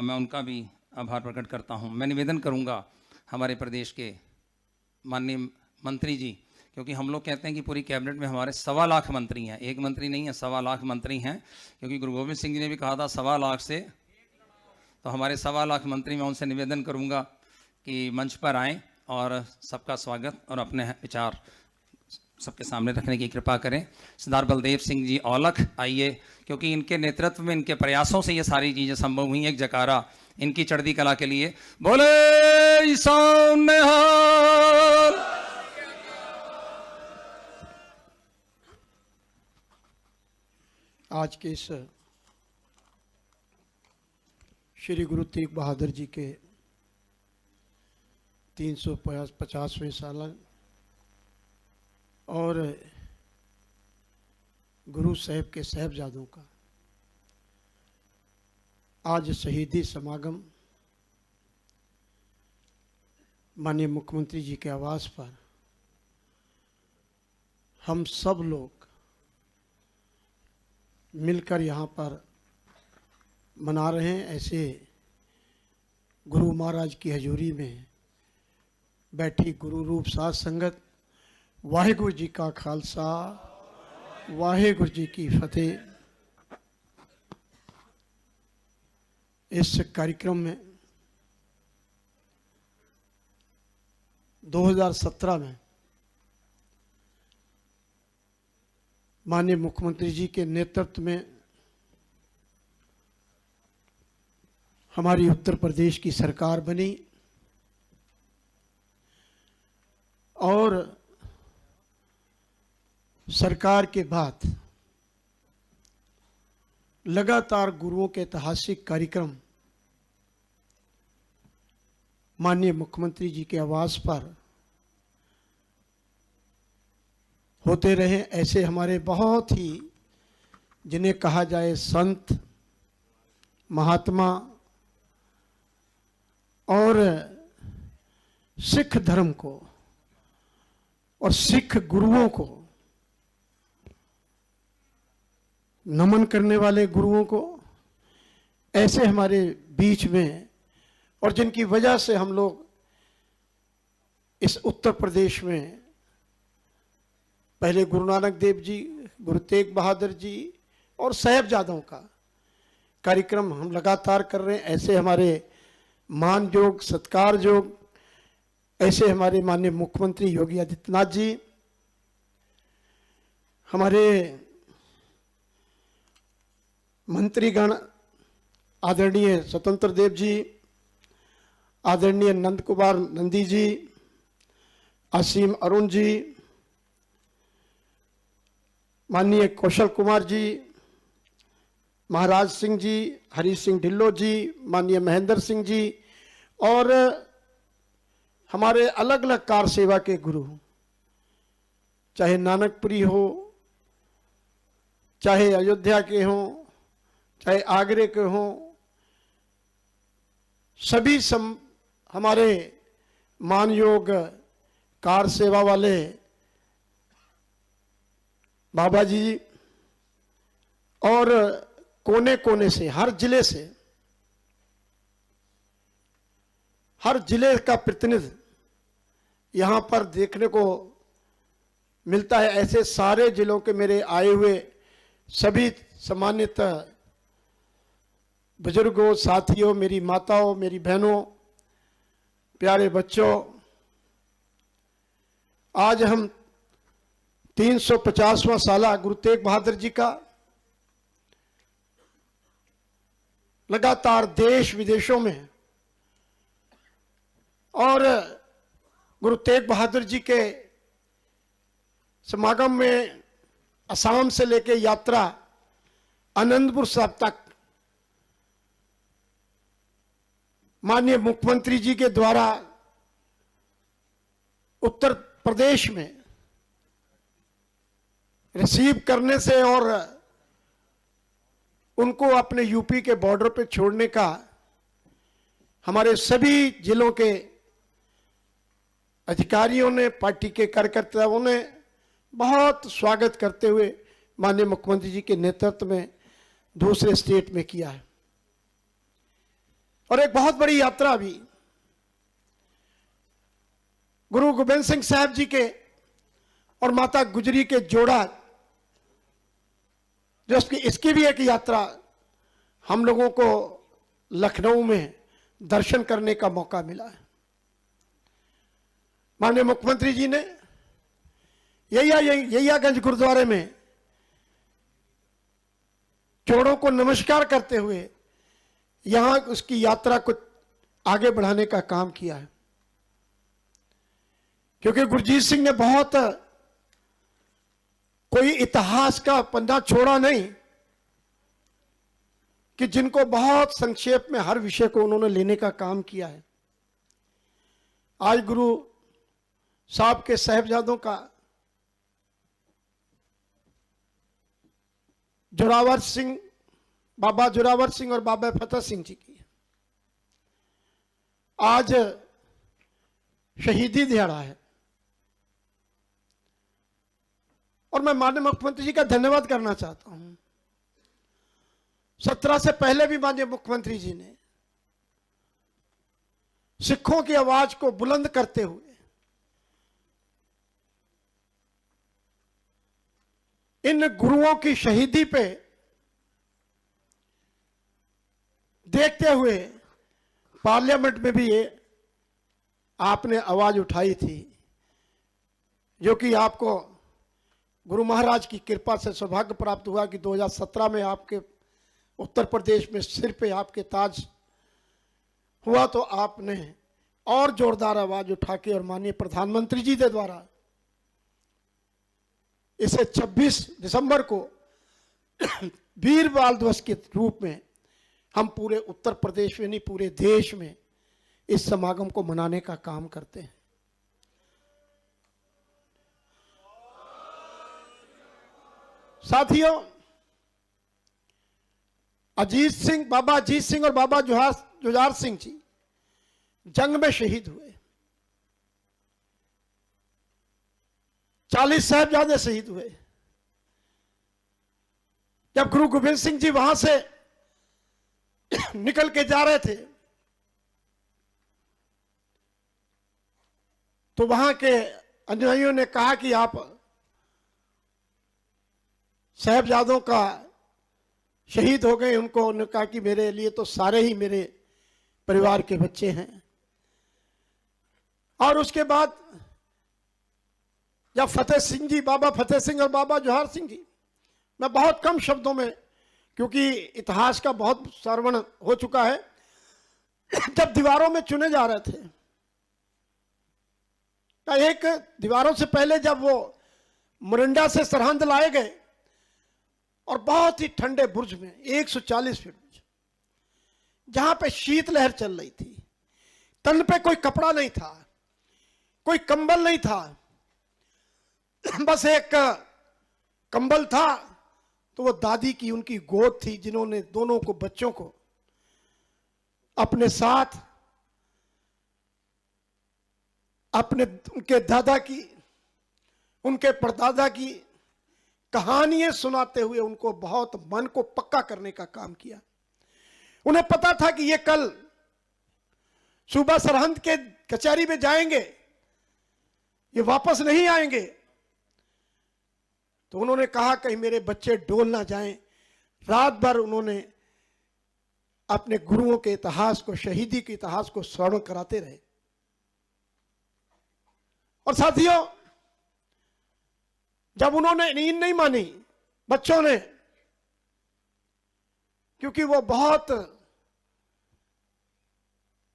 मैं उनका भी आभार प्रकट करता हूं। मैं निवेदन करूंगा हमारे प्रदेश के माननीय मंत्री जी, क्योंकि हम लोग कहते हैं कि पूरी कैबिनेट में हमारे 1.25 लाख मंत्री हैं, एक मंत्री नहीं है, 1.25 लाख मंत्री हैं, क्योंकि गुरु गोविंद सिंह जी ने भी कहा था 1.25 लाख से, तो हमारे 1.25 लाख मंत्री, मैं उनसे निवेदन करूंगा कि मंच पर आएँ और सबका स्वागत और अपने विचार सबके सामने रखने की कृपा करें। सरदार बलदेव सिंह जी औलख, आइए, क्योंकि इनके नेतृत्व में, इनके प्रयासों से ये सारी चीज़ें संभव हुई। एक जकारा इनकी चढ़ती कला के लिए, बोले सामने हाल। आज के इस श्री गुरु तेग बहादुर जी के 350वें साल और गुरु साहब के साहिबजादों का आज शहीदी समागम माननीय मुख्यमंत्री जी के आवास पर हम सब लोग मिलकर यहाँ पर मना रहे हैं। ऐसे गुरु महाराज की हजूरी में बैठी गुरु रूप साध संगत, वाहिगुरु जी का खालसा, वाहिगुरु जी की फतेह। इस कार्यक्रम में 2017 में माननीय मुख्यमंत्री जी के नेतृत्व में हमारी उत्तर प्रदेश की सरकार बनी और सरकार के बाद लगातार गुरुओं के ऐतिहासिक कार्यक्रम माननीय मुख्यमंत्री जी के आवास पर होते रहे। ऐसे हमारे बहुत ही, जिन्हें कहा जाए संत, महात्मा और सिख धर्म को और सिख गुरुओं को नमन करने वाले गुरुओं को, ऐसे हमारे बीच में, और जिनकी वजह से हम लोग इस उत्तर प्रदेश में पहले गुरु नानक देव जी, गुरु तेग बहादुर जी, और साहिबजादों का कार्यक्रम हम लगातार कर रहे हैं। ऐसे हमारे मान योग, सत्कार योग, ऐसे हमारे माननीय मुख्यमंत्री योगी आदित्यनाथ जी, हमारे मंत्रीगण आदरणीय स्वतंत्र देव जी, आदरणीय नंद कुमार नंदी जी, असीम अरुण जी, माननीय कौशल कुमार जी, महाराज सिंह जी, हरीश सिंह ढिल्लो जी, माननीय महेंद्र सिंह जी, और हमारे अलग अलग कार सेवा के गुरु, चाहे नानकपुरी हो, चाहे अयोध्या के हों, चाहे आगरे के हों, सभी हमारे मान योग कार सेवा वाले बाबा जी, और कोने कोने से, हर जिले से, हर जिले का प्रतिनिधि यहाँ पर देखने को मिलता है। ऐसे सारे जिलों के मेरे आए हुए सभी सम्मानित बुजुर्गों, साथियों, मेरी माताओं, मेरी बहनों, प्यारे बच्चों, आज हम 350वां साला गुरु तेग बहादुर जी का लगातार देश विदेशों में और गुरु तेग बहादुर जी के समागम में असम से लेकर यात्रा आनंदपुर साहब तक माननीय मुख्यमंत्री जी के द्वारा उत्तर प्रदेश में रिसीव करने से और उनको अपने यूपी के बॉर्डर पे छोड़ने का हमारे सभी जिलों के अधिकारियों ने, पार्टी के कार्यकर्ताओं ने बहुत स्वागत करते हुए माननीय मुख्यमंत्री जी के नेतृत्व में दूसरे स्टेट में किया है। और एक बहुत बड़ी यात्रा भी गुरु गोबिंद सिंह साहब जी के और माता गुजरी के जोड़ा, जो इसकी भी एक यात्रा हम लोगों को लखनऊ में दर्शन करने का मौका मिला है। माननीय मुख्यमंत्री जी ने यहियागंज गुरुद्वारे में जोड़ों को नमस्कार करते हुए यहां उसकी यात्रा को आगे बढ़ाने का काम किया है, क्योंकि गुरजीत सिंह ने बहुत कोई इतिहास का पन्ना छोड़ा नहीं कि जिनको बहुत संक्षेप में हर विषय को उन्होंने लेने का काम किया है। आज गुरु साहब के साहिबजादों का जोरावर सिंह, बाबा जोरावर सिंह और बाबा फतेह सिंह जी की आज शहीदी दिहाड़ा है, और मैं माननीय मुख्यमंत्री जी का धन्यवाद करना चाहता हूं। 17 से पहले भी माननीय मुख्यमंत्री जी ने सिखों की आवाज को बुलंद करते हुए इन गुरुओं की शहीदी पे देखते हुए पार्लियामेंट में भी ये आपने आवाज उठाई थी, जो कि आपको गुरु महाराज की कृपा से सौभाग्य प्राप्त हुआ कि 2017 में आपके उत्तर प्रदेश में सिर पे आपके ताज हुआ, तो आपने और जोरदार आवाज उठा के और माननीय प्रधानमंत्री जी के द्वारा इसे 26 दिसंबर को वीर बाल दिवस के रूप में हम पूरे उत्तर प्रदेश में नहीं पूरे देश में इस समागम को मनाने का काम करते हैं। साथियों, बाबा अजीत सिंह और बाबा जुझार सिंह जी जंग में शहीद हुए, 40 साहिबजादे शहीद हुए। जब गुरु गोबिंद सिंह जी वहां से निकल के जा रहे थे तो वहां के अनुयायियों ने कहा कि आप साहिबजादों का शहीद हो गए। उन्होंने कहा कि मेरे लिए तो सारे ही मेरे परिवार के बच्चे हैं। और उसके बाद जब फतेह सिंह जी, बाबा फतेह सिंह और बाबा जोहार सिंह जी, मैं बहुत कम शब्दों में, क्योंकि इतिहास का बहुत श्रवण हो चुका है, जब दीवारों में चुने जा रहे थे, तो एक दीवारों से पहले जब वो मोरिंडा से सरहंद लाए गए और बहुत ही ठंडे बुर्ज में 140 फीट बुर्ज, जहां पे शीतलहर चल रही थी, तन पे कोई कपड़ा नहीं था, कोई कंबल नहीं था, बस एक कंबल था, तो वो दादी की उनकी गोद थी, जिन्होंने दोनों को, बच्चों को अपने साथ, अपने उनके दादा की, उनके परदादा की कहानियां सुनाते हुए उनको बहुत मन को पक्का करने का काम किया। उन्हें पता था कि ये कल सूबा सरहंद के कचहरी में जाएंगे, ये वापस नहीं आएंगे। तो उन्होंने कहा कहीं मेरे बच्चे डोल ना जाएं। रात भर उन्होंने अपने गुरुओं के इतिहास को, शहीदी के इतिहास को स्मरण कराते रहे। और साथियों, जब उन्होंने नींद नहीं मानी बच्चों ने, क्योंकि वो बहुत,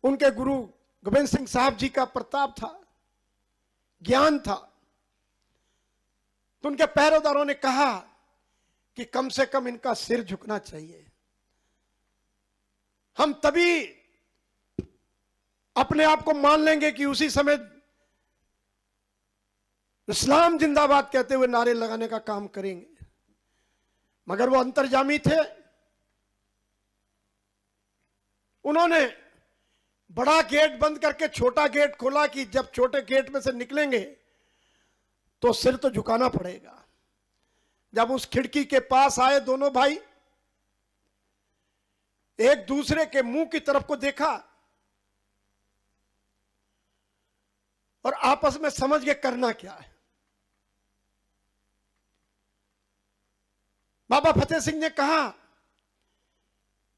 उनके गुरु गोविंद सिंह साहब जी का प्रताप था, ज्ञान था, तो उनके पहरेदारों ने कहा कि कम से कम इनका सिर झुकना चाहिए, हम तभी अपने आप को मान लेंगे कि उसी समय इस्लाम जिंदाबाद कहते हुए नारे लगाने का काम करेंगे। मगर वो अंतर्जामी थे, उन्होंने बड़ा गेट बंद करके छोटा गेट खोला कि जब छोटे गेट में से निकलेंगे तो सिर तो झुकाना पड़ेगा। जब उस खिड़की के पास आए दोनों भाई, एक दूसरे के मुंह की तरफ को देखा और आपस में समझ के करना क्या है। बाबा फतेह सिंह ने कहा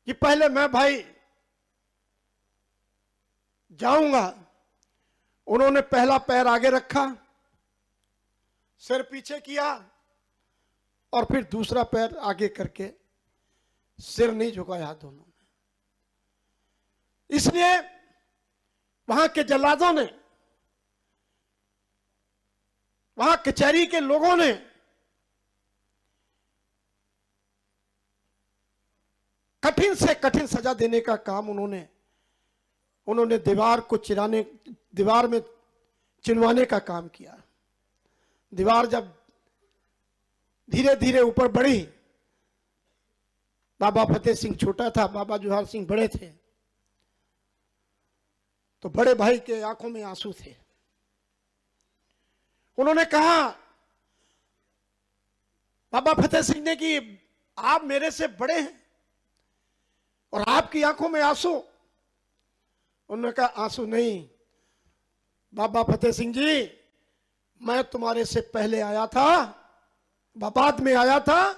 कि पहले मैं भाई जाऊंगा। उन्होंने पहला पैर आगे रखा, सिर पीछे किया और फिर दूसरा पैर आगे करके सिर नहीं झुकाया दोनों ने। इसलिए वहां के जल्लादों ने, वहां कचहरी के लोगों ने कठिन से कठिन सजा देने का काम उन्होंने दीवार को चिराने, दीवार में चिनवाने का काम किया। दीवार जब धीरे धीरे ऊपर बढ़ी, बाबा फतेह सिंह छोटा था, बाबा जोहार सिंह बड़े थे, तो बड़े भाई के आंखों में आंसू थे। उन्होंने कहा बाबा फतेह सिंह ने कि आप मेरे से बड़े हैं और आपकी आंखों में आंसू। उन्होंने कहा आंसू नहीं बाबा फतेह सिंह जी, मैं तुम्हारे से पहले आया था, बाद में आया था,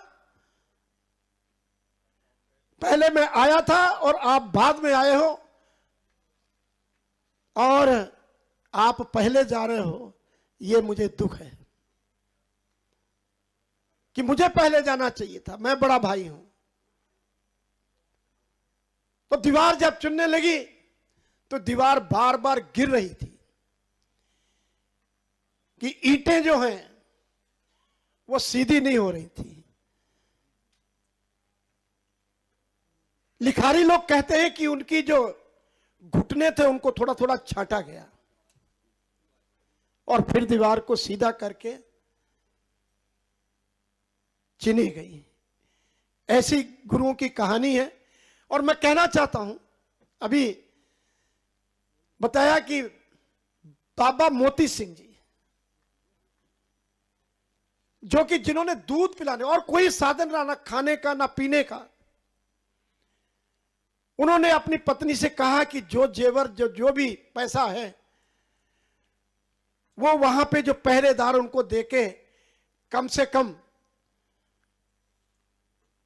पहले मैं आया था और आप बाद में आए हो, और आप पहले जा रहे हो, ये मुझे दुख है कि मुझे पहले जाना चाहिए था, मैं बड़ा भाई हूं। तो दीवार जब चुनने लगी तो दीवार बार बार गिर रही थी कि ईंटें जो हैं वो सीधी नहीं हो रही थी। लिखारी लोग कहते हैं कि उनकी जो घुटने थे उनको थोड़ा थोड़ा छांटा गया और फिर दीवार को सीधा करके चिनी गई। ऐसी गुरुओं की कहानी है। और मैं कहना चाहता हूं, अभी बताया कि बाबा मोती सिंह जी, जो कि जिन्होंने दूध पिलाने और कोई साधन रहा ना खाने का ना पीने का, उन्होंने अपनी पत्नी से कहा कि जो जेवर जो भी पैसा है वो वहां पे जो पहरेदार उनको देके कम से कम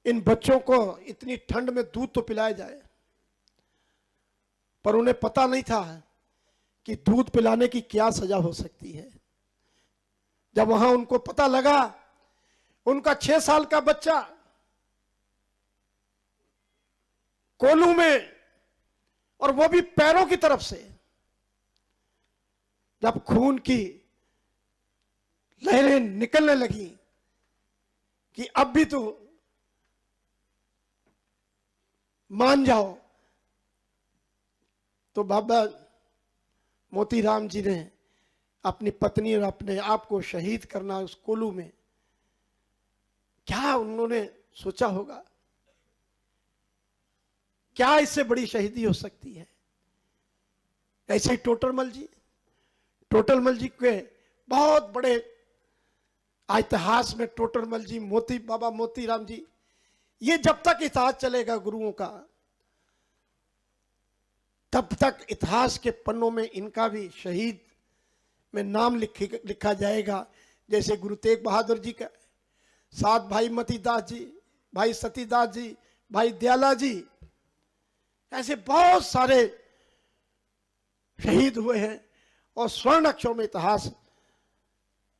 इन बच्चों को इतनी ठंड में दूध तो पिलाया जाए, पर उन्हें पता नहीं था कि दूध पिलाने की क्या सजा हो सकती है। जब वहां उनको पता लगा, उनका 6 साल का बच्चा कोलू में, और वो भी पैरों की तरफ से, जब खून की लहरें निकलने लगी कि अब भी तो मान जाओ, तो बाबा मोतीराम जी ने अपनी पत्नी और अपने आप को शहीद करना उस कोलू में, क्या उन्होंने सोचा होगा? क्या इससे बड़ी शहीदी हो सकती है? ऐसे ही टोटलमल जी के बहुत बड़े इतिहास में टोटलमल जी, बाबा मोतीराम जी, ये जब तक इतिहास चलेगा गुरुओं का, तब तक इतिहास के पन्नों में इनका भी शहीद में नाम लिखा जाएगा। जैसे गुरु तेग बहादुर जी का, साथ भाई मतीदास जी, भाई सतीदास जी, भाई दयाला जी, ऐसे बहुत सारे शहीद हुए हैं और स्वर्ण अक्षरों में इतिहास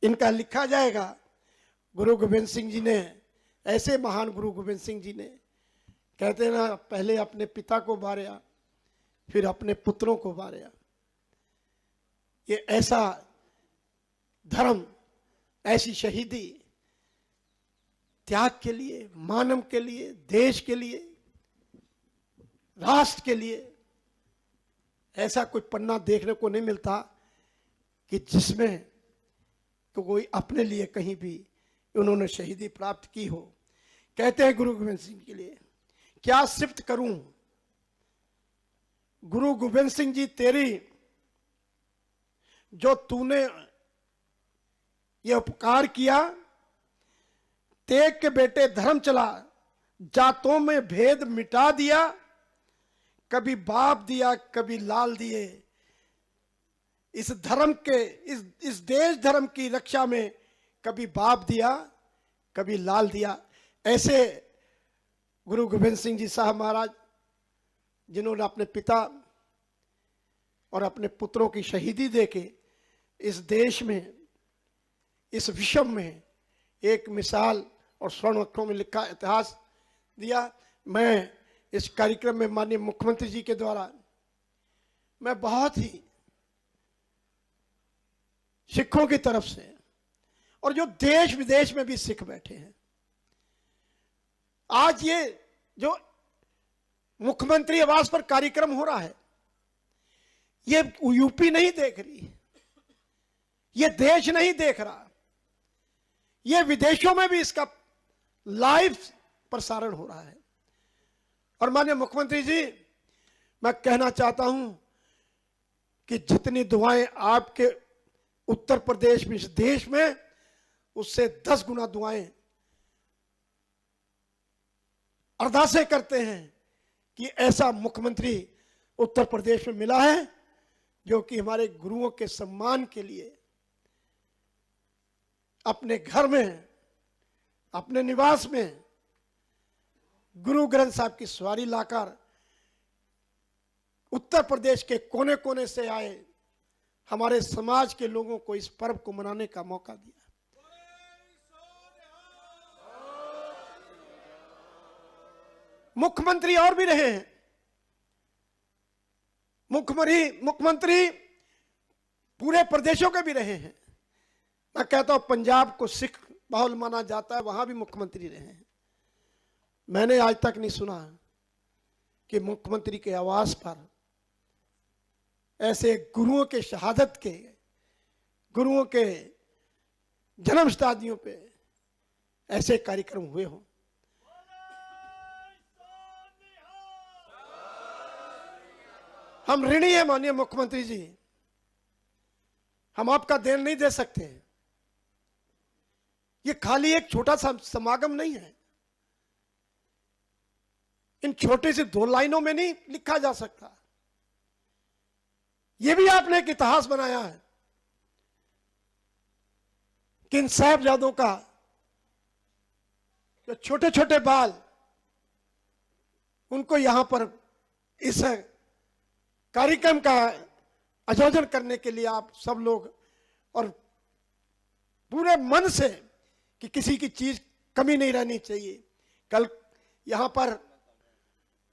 इनका लिखा जाएगा। गुरु गोविंद सिंह जी ने, ऐसे महान गुरु गोविंद सिंह जी ने, कहते हैं ना, पहले अपने पिता को बारया, फिर अपने पुत्रों को बारया। ये ऐसा धर्म, ऐसी शहीदी त्याग के लिए, मानव के लिए, देश के लिए, राष्ट्र के लिए, ऐसा कोई पन्ना देखने को नहीं मिलता कि जिसमें तो कोई अपने लिए कहीं भी उन्होंने शहीदी प्राप्त की हो। कहते हैं गुरु गोविंद सिंह के लिए, क्या सिफ्त करूं गुरु गोविंद सिंह जी तेरी, जो तूने ये उपकार किया। तेग के बेटे धर्म चला, जातों में भेद मिटा दिया, कभी बाप दिया कभी लाल दिए। इस धर्म के, इस देश धर्म की रक्षा में कभी बाप दिया कभी लाल दिया। ऐसे गुरु गोविंद सिंह जी साहब महाराज, जिन्होंने अपने पिता और अपने पुत्रों की शहीदी देके इस देश में, इस विश्व में एक मिसाल और स्वर्ण अक्षरों में लिखा इतिहास दिया। मैं इस कार्यक्रम में माननीय मुख्यमंत्री जी के द्वारा मैं बहुत ही सिखों की तरफ से, और जो देश विदेश में भी सिख बैठे हैं, आज ये जो मुख्यमंत्री आवास पर कार्यक्रम हो रहा है, ये यूपी नहीं देख रही, ये देश नहीं देख रहा, ये विदेशों में भी इसका लाइव प्रसारण हो रहा है। और माननीय मुख्यमंत्री जी, मैं कहना चाहता हूं कि जितनी दुआएं आपके उत्तर प्रदेश में, इस देश में, उससे 10 गुना दुआएं अरदासें करते हैं कि ऐसा मुख्यमंत्री उत्तर प्रदेश में मिला है जो कि हमारे गुरुओं के सम्मान के लिए अपने घर में, अपने निवास में गुरु ग्रंथ साहब की सवारी लाकर उत्तर प्रदेश के कोने कोने से आए हमारे समाज के लोगों को इस पर्व को मनाने का मौका दिया। मुख्यमंत्री और भी रहे हैं, मुख्यमंत्री पूरे प्रदेशों के भी रहे हैं। मैं कहता हूं पंजाब को सिख बहुल माना जाता है, वहां भी मुख्यमंत्री रहे हैं। मैंने आज तक नहीं सुना कि मुख्यमंत्री के आवास पर ऐसे गुरुओं के शहादत के, गुरुओं के जन्म शताब्दियों पे ऐसे कार्यक्रम हुए हों। हम ऋणी हैं माननीय मुख्यमंत्री जी, हम आपका देन नहीं दे सकते। ये खाली एक छोटा सा समागम नहीं है, इन छोटे से 2 लाइनों में नहीं लिखा जा सकता। ये भी आपने एक इतिहास बनाया है कि इन साहबजादों का जो छोटे छोटे बाल उनको यहाँ पर इस कार्यक्रम का आयोजन करने के लिए आप सब लोग और पूरे मन से कि किसी की चीज कमी नहीं रहनी चाहिए। कल यहाँ पर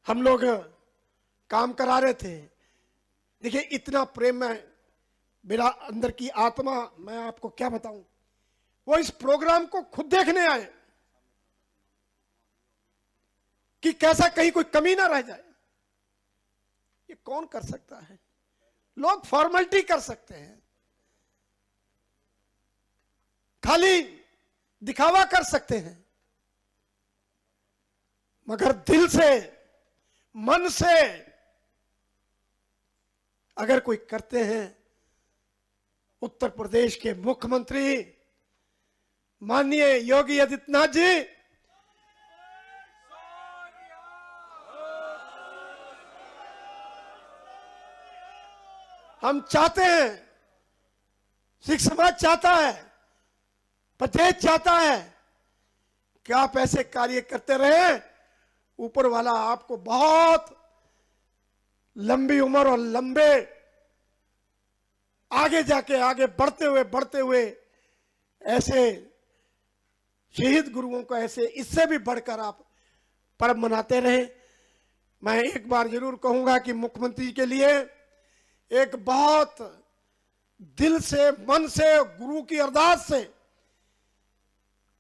हम लोग काम करा रहे थे, देखिए इतना प्रेम है मेरा अंदर की आत्मा, मैं आपको क्या बताऊं। वो इस प्रोग्राम को खुद देखने आए कि कैसा कहीं कोई कमी ना रह जाए। ये कौन कर सकता है? लोग फॉर्मेलिटी कर सकते हैं, खाली दिखावा कर सकते हैं, मगर दिल से मन से अगर कोई करते हैं। उत्तर प्रदेश के मुख्यमंत्री माननीय योगी आदित्यनाथ जी हम चाहते हैं, सिख समाज चाहता है, प्रदेश चाहता है कि आप ऐसे कार्य करते रहे। ऊपर वाला आपको बहुत लंबी उम्र और लंबे आगे जाके आगे बढ़ते हुए ऐसे शहीद गुरुओं को ऐसे इससे भी बढ़कर आप पर्व मनाते रहे। मैं एक बार जरूर कहूंगा कि मुख्यमंत्री के लिए एक बहुत दिल से मन से गुरु की अरदास से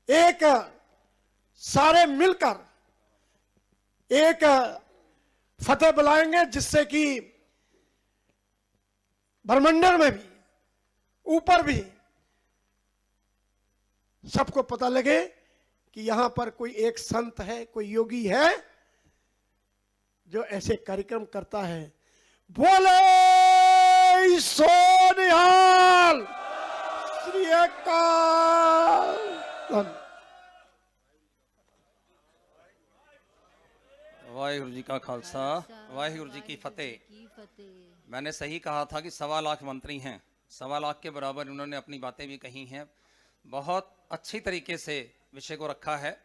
एक सारे मिलकर एक फतेह बुलाएंगे, जिससे कि ब्रह्मांड में भी ऊपर भी सबको पता लगे कि यहां पर कोई एक संत है, कोई योगी है जो ऐसे कार्यक्रम करता है। बोले सोनिहाल श्री अकाल। वाहिगुरु जी का खालसा, वाहिगुरु जी की फतेह। मैंने सही कहा था कि 1.25 लाख मंत्री हैं, 1.25 लाख के बराबर उन्होंने अपनी बातें भी कही हैं। बहुत अच्छी तरीके से विषय को रखा है।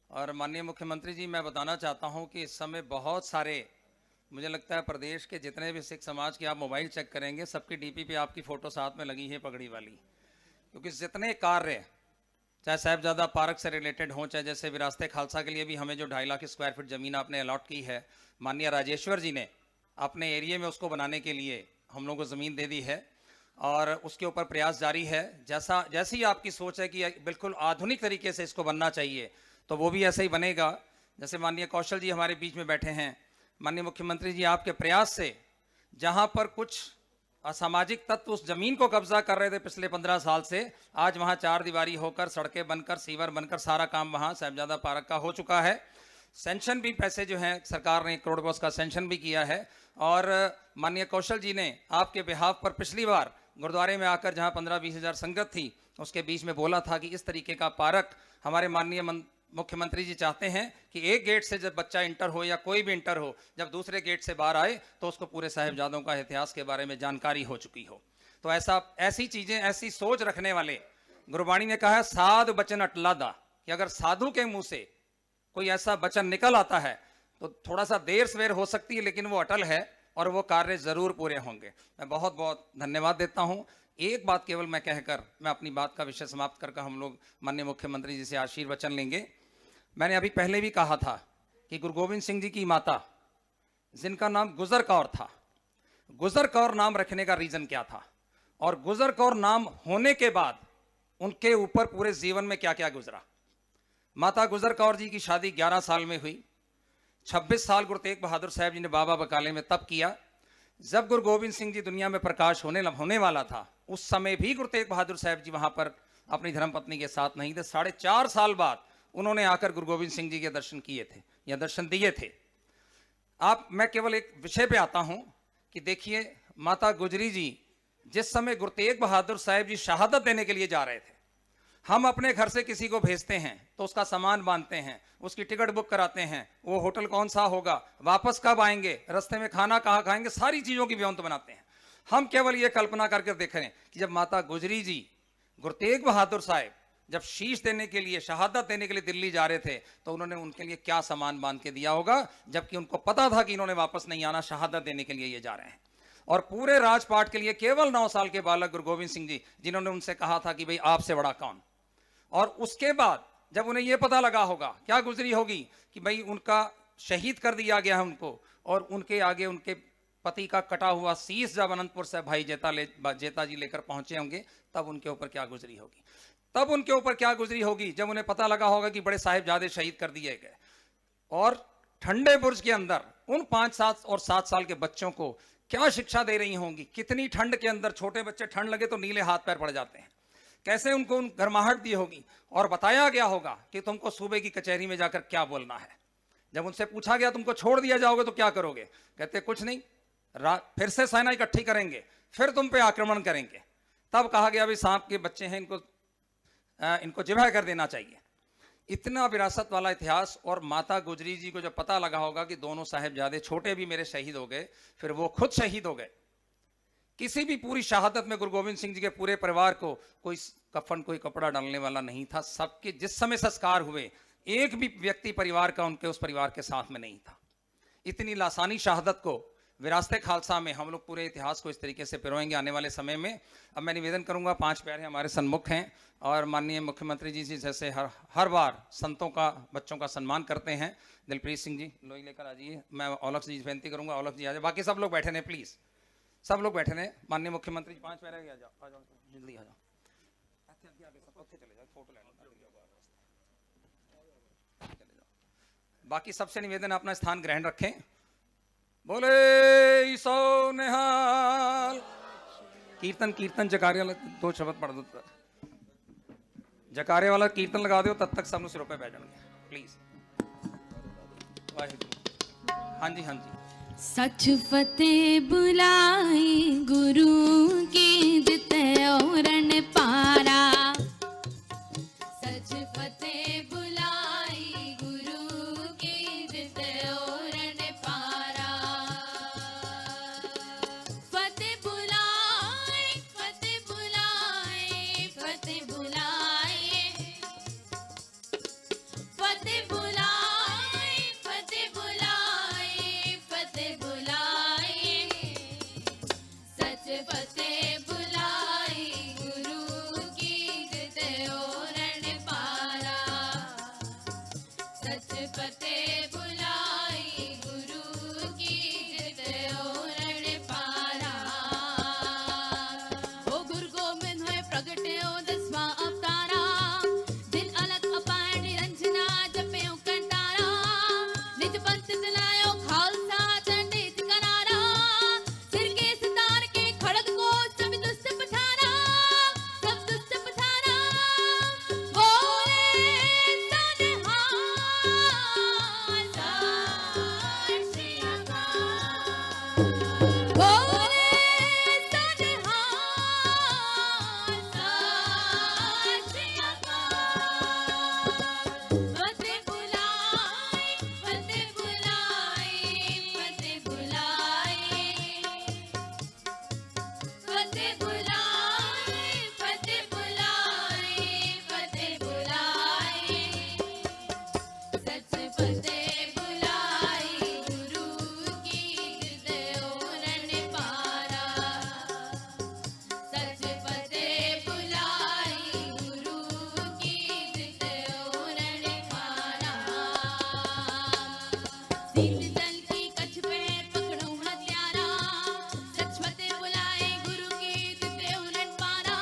और माननीय मुख्यमंत्री जी, मैं बताना चाहता हूं कि इस समय बहुत सारे, मुझे लगता है प्रदेश के जितने भी सिख समाज के आप मोबाइल चेक करेंगे, सबकी डीपी पे आपकी फ़ोटो साथ में लगी है पगड़ी वाली। क्योंकि जितने कार्य चाहे साहिबजादा पार्क से रिलेटेड हों, चाहे जैसे विरासत खालसा के लिए भी हमें जो 2.5 लाख स्क्वायर फीट ज़मीन आपने अलॉट की है, माननीय राजेश्वर जी ने अपने एरिया में उसको बनाने के लिए हम लोगों को ज़मीन दे दी है और उसके ऊपर प्रयास जारी है। जैसी आपकी सोच है कि बिल्कुल आधुनिक तरीके से इसको बनना चाहिए, तो वो भी ऐसे ही बनेगा। जैसे माननीय कौशल जी हमारे बीच में बैठे हैं, माननीय मुख्यमंत्री जी आपके प्रयास से जहाँ पर कुछ असामाजिक तत्व उस जमीन को कब्जा कर रहे थे पिछले 15 साल से, आज वहाँ 4 दीवारी होकर, सड़कें बनकर, सीवर बनकर, सारा काम वहाँ साहिबजादा पार्क का हो चुका है। सेंक्शन भी पैसे जो हैं सरकार ने 1 करोड़ रुपये उसका सेंक्शन भी किया है। और माननीय कौशल जी ने आपके बिहाफ पर पिछली बार गुरुद्वारे में आकर जहाँ 15-20 हज़ार संगत थी उसके बीच में बोला था कि इस तरीके का पार्क हमारे माननीय मुख्यमंत्री जी चाहते हैं कि एक गेट से जब बच्चा इंटर हो या कोई भी इंटर हो, जब दूसरे गेट से बाहर आए तो उसको पूरे साहिबजादों का इतिहास के बारे में जानकारी हो चुकी हो। तो ऐसी चीज़ें, ऐसी सोच रखने वाले, गुरबाणी ने कहा है साधु बचन अटलादा, कि अगर साधु के मुंह से कोई ऐसा वचन निकल आता है तो थोड़ा सा देर सवेर हो सकती है, लेकिन वो अटल है और वो कार्य जरूर पूरे होंगे। मैं बहुत बहुत धन्यवाद देता हूँ। एक बात केवल मैं कहकर मैं अपनी बात का विषय समाप्त करके हम लोग माननीय मुख्यमंत्री जी से आशीर्वचन लेंगे। मैंने अभी पहले भी कहा था कि गुरु गोविंद सिंह जी की माता, जिनका नाम गुजर कौर था, गुजर कौर नाम रखने का रीजन क्या था और गुजर कौर नाम होने के बाद उनके ऊपर पूरे जीवन में क्या क्या गुजरा। माता गुजर कौर जी की शादी 11 साल में हुई। 26 साल गुरु तेग बहादुर साहब जी ने बाबा बकाले में तप किया। जब गुरु गोविंद सिंह जी दुनिया में प्रकाश होने वाला था, उस समय भी गुरु तेग बहादुर साहब जी वहां पर अपनी धर्मपत्नी के साथ नहीं थे। 4.5 साल बाद उन्होंने आकर गुरु गोविंद सिंह जी के दर्शन किए थे या दर्शन दिए थे। मैं केवल एक विषय पे आता हूं कि देखिए, माता गुजरी जी जिस समय गुरु तेग बहादुर साहब जी शहादत देने के लिए जा रहे थे, हम अपने घर से किसी को भेजते हैं तो उसका सामान बांधते हैं, उसकी टिकट बुक कराते हैं, वो होटल कौन सा होगा, वापस कब आएंगे, रास्ते में खाना कहाँ खाएंगे, सारी चीज़ों की व्यवस्था बनाते हैं। हम केवल ये कल्पना करके देख रहे हैं कि जब माता गुजरी जी, गुरु तेग बहादुर साहब जब शीश देने के लिए, शहादत देने के लिए दिल्ली जा रहे थे, तो उन्होंने उनके लिए क्या सामान बांध के दिया होगा, जबकि उनको पता था कि इन्होंने वापस नहीं आना, शहादत देने के लिए ये जा रहे हैं। और पूरे राजपाट के लिए केवल 9 साल के बालक गुरु गोविंद सिंह जी, जिन्होंने उनसे कहा था कि भाई आपसे बड़ा कौन। और उसके बाद जब उन्हें यह पता लगा होगा, क्या गुजरी होगी कि भाई उनका शहीद कर दिया गया है उनको, और उनके आगे उनके पति का कटा हुआ शीश जब अनंतपुर से भाई जेता जी लेकर पहुंचे होंगे, तब उनके ऊपर क्या गुजरी होगी। तब उनके ऊपर क्या गुजरी होगी जब उन्हें पता लगा होगा कि बड़े साहिबजादे शहीद कर दिए गए, और ठंडे बुर्ज के अंदर उन 5, 7 और 7 साल के बच्चों को क्या शिक्षा दे रही होंगी। कितनी ठंड के अंदर छोटे बच्चे, ठंड लगे तो नीले हाथ पैर पड़ जाते हैं, कैसे उनको उन गर्माहट दी होगी। और बताया गया होगा कि तुमको सूबे की कचहरी में जाकर क्या बोलना है। जब उनसे पूछा गया तुमको छोड़ दिया जाओगे तो क्या करोगे, कहते कुछ नहीं, फिर से सेना इकट्ठी करेंगे, फिर तुम पे आक्रमण करेंगे। तब कहा गया भाई सांप के बच्चे हैं, इनको जिबह कर देना चाहिए। इतना विरासत वाला इतिहास। और माता गुजरी जी को जब पता लगा होगा कि दोनों साहिबजादे छोटे भी मेरे शहीद हो गए, फिर वो खुद शहीद हो गए। किसी भी पूरी शहादत में गुरु गोविंद सिंह जी के पूरे परिवार को कोई कफन, कोई कपड़ा डालने वाला नहीं था। सबके जिस समय संस्कार हुए, एक भी व्यक्ति परिवार का उनके उस परिवार के साथ में नहीं था। इतनी लासानी शहादत को विरासत खालसा में हम लोग पूरे इतिहास को इस तरीके से पिरोएंगे आने वाले समय में। अब मैं निवेदन करूंगा, 5 प्यारे हमारे सन्मुख हैं, और माननीय मुख्यमंत्री जी जैसे हर बार संतों का, बच्चों का सम्मान करते हैं। दिलप्रीत सिंह जी लोई लेकर आ जाइए। मैं औलख जी बेनती करूंगा, औलख जी आ जाए, बाकी सब लोग बैठे रहे प्लीज, सब लोग बैठे रहे। माननीय मुख्यमंत्री जी 5 प्यारे आ जाओ, जल्दी आ जाओ, फोटो ले लो, बाकी सबसे निवेदन अपना स्थान ग्रहण रखें। बोले सो निहाल। कीर्तन जकारे वाला 2 शब्द पढ़ दो, जकारे वाला कीर्तन लगा दो, तब तक सब सिरों पे बैठ जाएंगे प्लीज। वाहिगुरू। हाँ जी, हाँ जी। सच फतेह बुलाए गुरु की दिते औरन पारा, सच फतेह बुलाए गुरु की दिते औरन पारा। फतेह बुलाए, फतेह बुलाए, फतेह बुलाए, फतेह बुलाए, फतेह बुलाए, फतेह बुलाए, सच फतेह बुलाए गुरु की दिते औरन पारा, सच फतेह बुलाए गुरु की दिते औरन पारा। ओ गुरु गोबिंद होए प्रगटे ओ 10वां अवतारा, दिन अलग अपार निरंजना जप्यो कंटारा, निज पंथ दिलायो खालसा चंडे करारा, सिर के सितार के खड़ग को सब दुष्ट पठारा, सब दुष्ट पठारा। बोले सनहार सार श्री अकाल, बोले सनहार सार श्री अकाल। फतेह बुलाए, फतेह बुलाए, फतेह बुलाए, फतेह बुलाए, फतेह बुलाए, फतेह बुलाए, सच फतेह बुलाए गुरु की दिते औरन पारा, सच फतेह बुलाए गुरु की दिते औरन पारा। सीत जल की कछ पैर पकड़ो हत्यारा, सच फतेह बुलाए गुरु की दिते औरन पारा,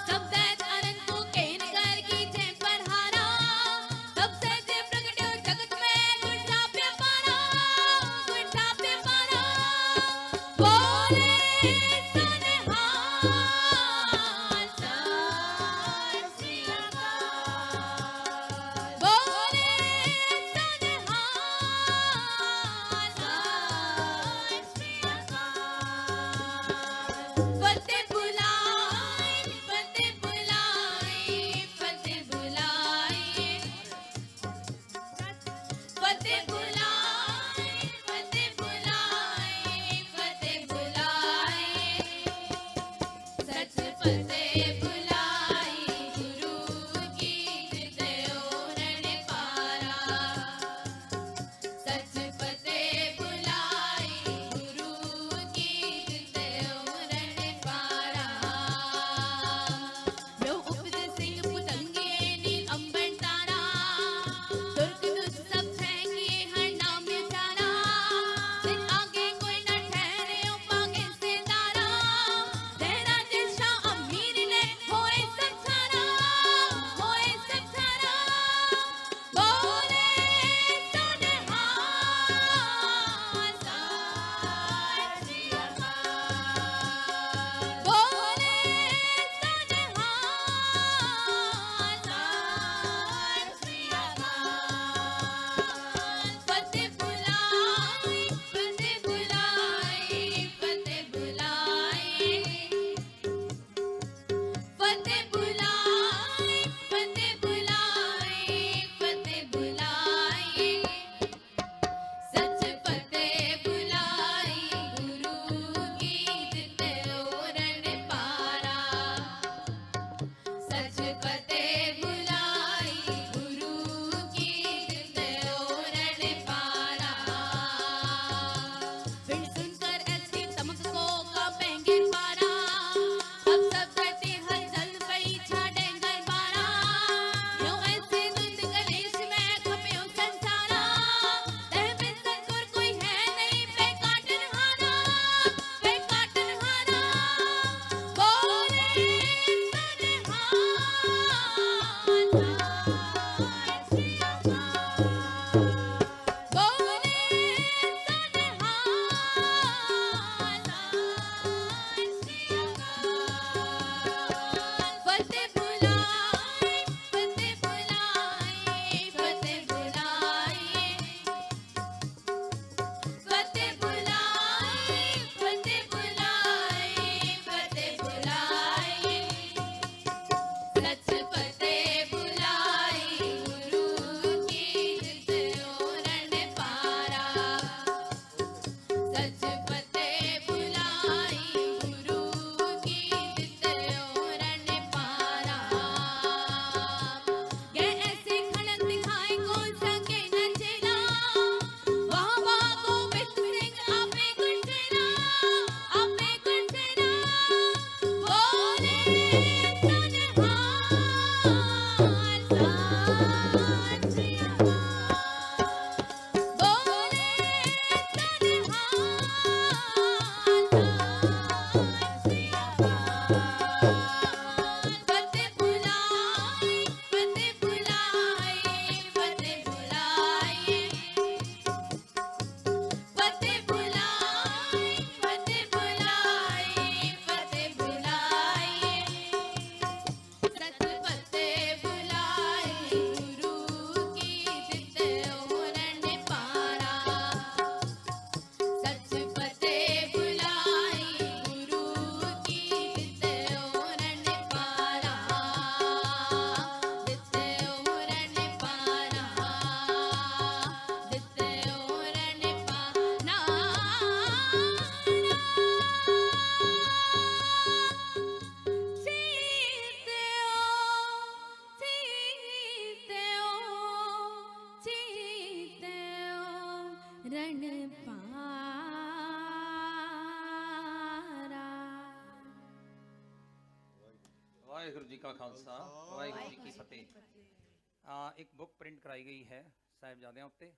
सब दैत अरन को केन कर की जय पर हारा, तब से जे प्रगट्यो जगत में गुण ढापे पारा, गुण ढापे पारा। बोले सनहार सार श्री अकाल, बोले सनहार सार श्री अकाल। फतेह बुलाए, फतेह बुलाए, फतेह बुलाए, फतेह बुलाए, फतेह बुलाए, फतेह बुलाए, सच फतेह बुलाए गुरु रण पारा। वाहिगुरु जी का खालसा वाहिगुरु जी की फतेह। एक बुक प्रिंट कराई गई है साहिबजादियों उत्ते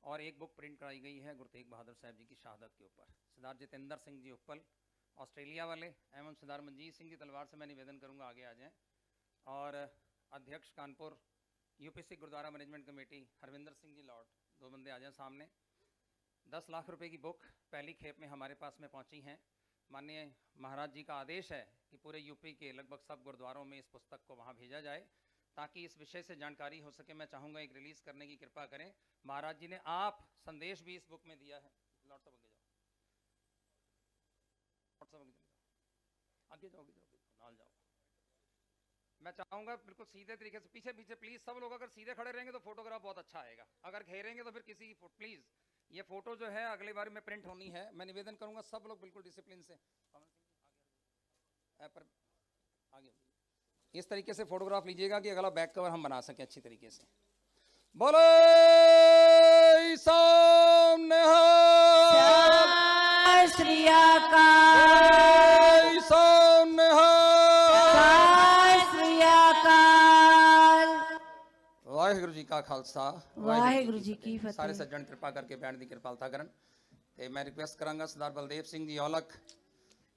और एक बुक प्रिंट कराई गई है गुरु तेग बहादुर साहब जी की शहादत के ऊपर। सरदार जितेंद्र सिंह जी उपल ऑस्ट्रेलिया वाले एवं सरदार मनजीत सिंह जी तलवार से मैं निवेदन करूंगा आगे आ जाएं। और अध्यक्ष Kanpur UPC Gurdwara management committee Harvinder Singh ji lord, दो बंदे आ जाएं सामने। 10 लाख रुपए की बुक पहली खेप में हमारे पास में पहुंची हैं। माननीय महाराज जी का आदेश है कि पूरे यूपी के लगभग सब गुरुद्वारों में इस पुस्तक को वहां भेजा जाए ताकि इस विषय से जानकारी हो सके। मैं चाहूँगा एक रिलीज़ करने की कृपा करें। महाराज जी ने आप संदेश भी इस बुक में दिया है। लॉर्ड साहब आगे जाओ, नाल जाओ। मैं चाहूँगा बिल्कुल सीधे तरीके से पीछे पीछे प्लीज़ सब लोग अगर सीधे खड़े रहेंगे तो फोटोग्राफ बहुत अच्छा आएगा, अगर घेरेंगे तो फिर किसी प्लीज़ ये फोटो जो है अगली बार में प्रिंट होनी है। मैं निवेदन करूँगा सब लोग बिल्कुल डिसिप्लिन से पर आगे इस तरीके से फोटोग्राफ लीजिएगा कि अगला बैक कवर हम बना सकें अच्छी तरीके से। बोलो सामने जय श्री अकाल, सामने जय श्री अकाल। वाहिगुरु जी का खालसा वाहिगुरु जी की सारे फतेह। सज्जन कृपा करके बैठ दी कृपालता करन ते मैं रिक्वेस्ट करांगा सरदार बलदेव सिंह जी औलख